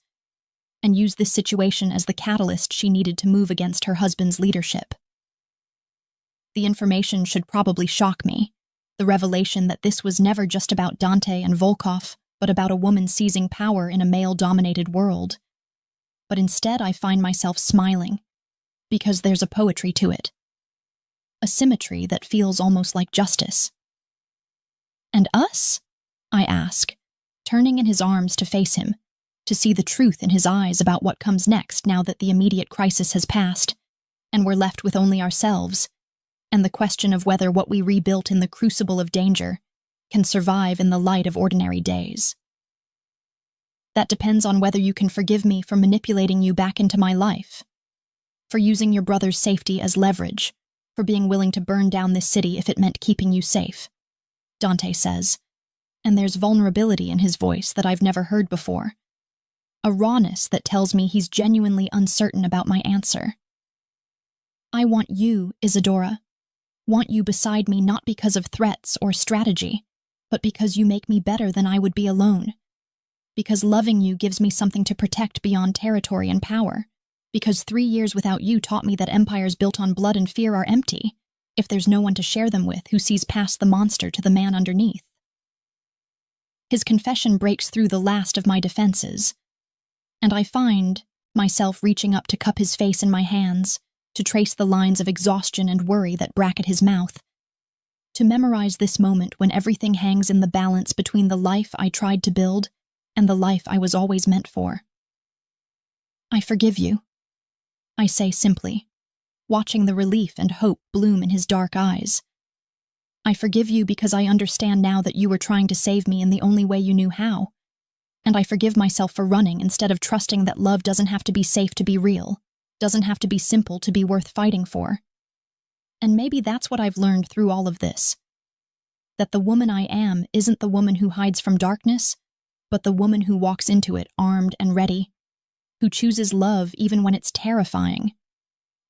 and used this situation as the catalyst she needed to move against her husband's leadership. The information should probably shock me. The revelation that this was never just about Dante and Volkov, but about a woman seizing power in a male-dominated world. But instead I find myself smiling, because there's a poetry to it. A symmetry that feels almost like justice. "And us?" I ask, turning in his arms to face him, to see the truth in his eyes about what comes next now that the immediate crisis has passed, and we're left with only ourselves, and the question of whether what we rebuilt in the crucible of danger can survive in the light of ordinary days. "That depends on whether you can forgive me for manipulating you back into my life, for using your brother's safety as leverage, for being willing to burn down this city if it meant keeping you safe," Dante says, and there's vulnerability in his voice that I've never heard before. A rawness that tells me he's genuinely uncertain about my answer. "I want you, Isadora. Want you beside me not because of threats or strategy, but because you make me better than I would be alone. Because loving you gives me something to protect beyond territory and power. Because 3 years without you taught me that empires built on blood and fear are empty, if there's no one to share them with who sees past the monster to the man underneath." His confession breaks through the last of my defenses, and I find myself reaching up to cup his face in my hands, to trace the lines of exhaustion and worry that bracket his mouth, to memorize this moment when everything hangs in the balance between the life I tried to build and the life I was always meant for. "I forgive you," I say simply, watching the relief and hope bloom in his dark eyes. "I forgive you because I understand now that you were trying to save me in the only way you knew how. And I forgive myself for running instead of trusting that love doesn't have to be safe to be real, doesn't have to be simple to be worth fighting for. And maybe that's what I've learned through all of this. That the woman I am isn't the woman who hides from darkness, but the woman who walks into it armed and ready, who chooses love even when it's terrifying,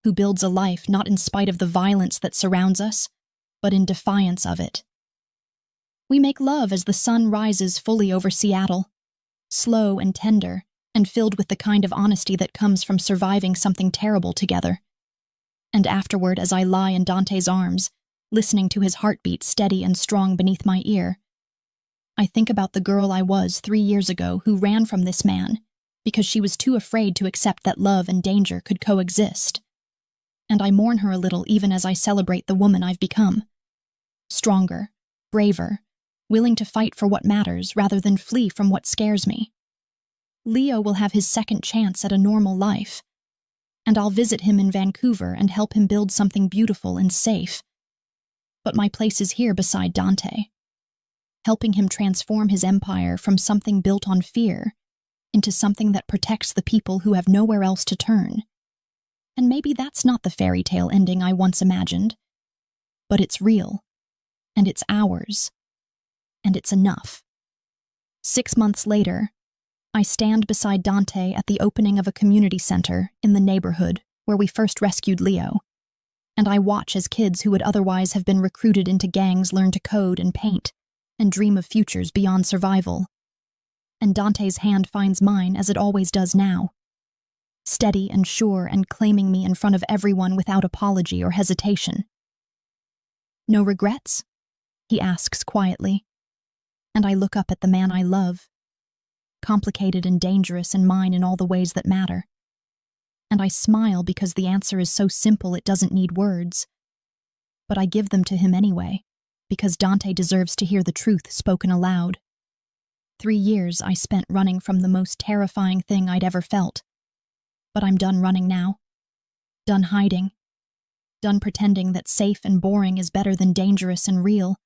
who builds a life not in spite of the violence that surrounds us, but in defiance of it. We make love as the sun rises fully over Seattle, slow and tender, and filled with the kind of honesty that comes from surviving something terrible together. And afterward, as I lie in Dante's arms, listening to his heartbeat steady and strong beneath my ear, I think about the girl I was 3 years ago who ran from this man because she was too afraid to accept that love and danger could coexist. And I mourn her a little even as I celebrate the woman I've become. Stronger, braver, willing to fight for what matters rather than flee from what scares me. Leo will have his second chance at a normal life, and I'll visit him in Vancouver and help him build something beautiful and safe. But my place is here beside Dante, helping him transform his empire from something built on fear into something that protects the people who have nowhere else to turn. And maybe that's not the fairy tale ending I once imagined, but it's real, and it's ours, and it's enough. 6 months later, I stand beside Dante at the opening of a community center in the neighborhood where we first rescued Leo, and I watch as kids who would otherwise have been recruited into gangs learn to code and paint and dream of futures beyond survival. And Dante's hand finds mine as it always does now, steady and sure and claiming me in front of everyone without apology or hesitation. "No regrets?" he asks quietly, and I look up at the man I love, complicated and dangerous and mine in all the ways that matter. And I smile because the answer is so simple it doesn't need words. But I give them to him anyway, because Dante deserves to hear the truth spoken aloud. 3 years I spent running from the most terrifying thing I'd ever felt. But I'm done running now. Done hiding. Done pretending that safe and boring is better than dangerous and real.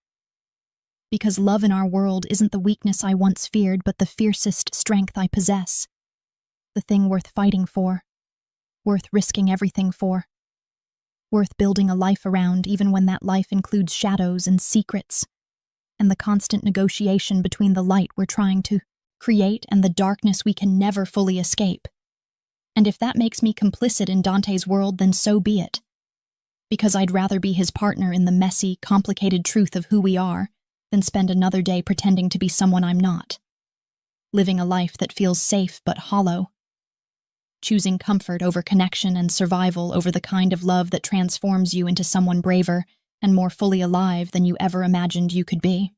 Because love in our world isn't the weakness I once feared, but the fiercest strength I possess. The thing worth fighting for. Worth risking everything for. Worth building a life around even when that life includes shadows and secrets, and the constant negotiation between the light we're trying to create and the darkness we can never fully escape. And if that makes me complicit in Dante's world, then so be it. Because I'd rather be his partner in the messy, complicated truth of who we are than spend another day pretending to be someone I'm not. Living a life that feels safe but hollow. choosing comfort over connection and survival over the kind of love that transforms you into someone braver and more fully alive than you ever imagined you could be.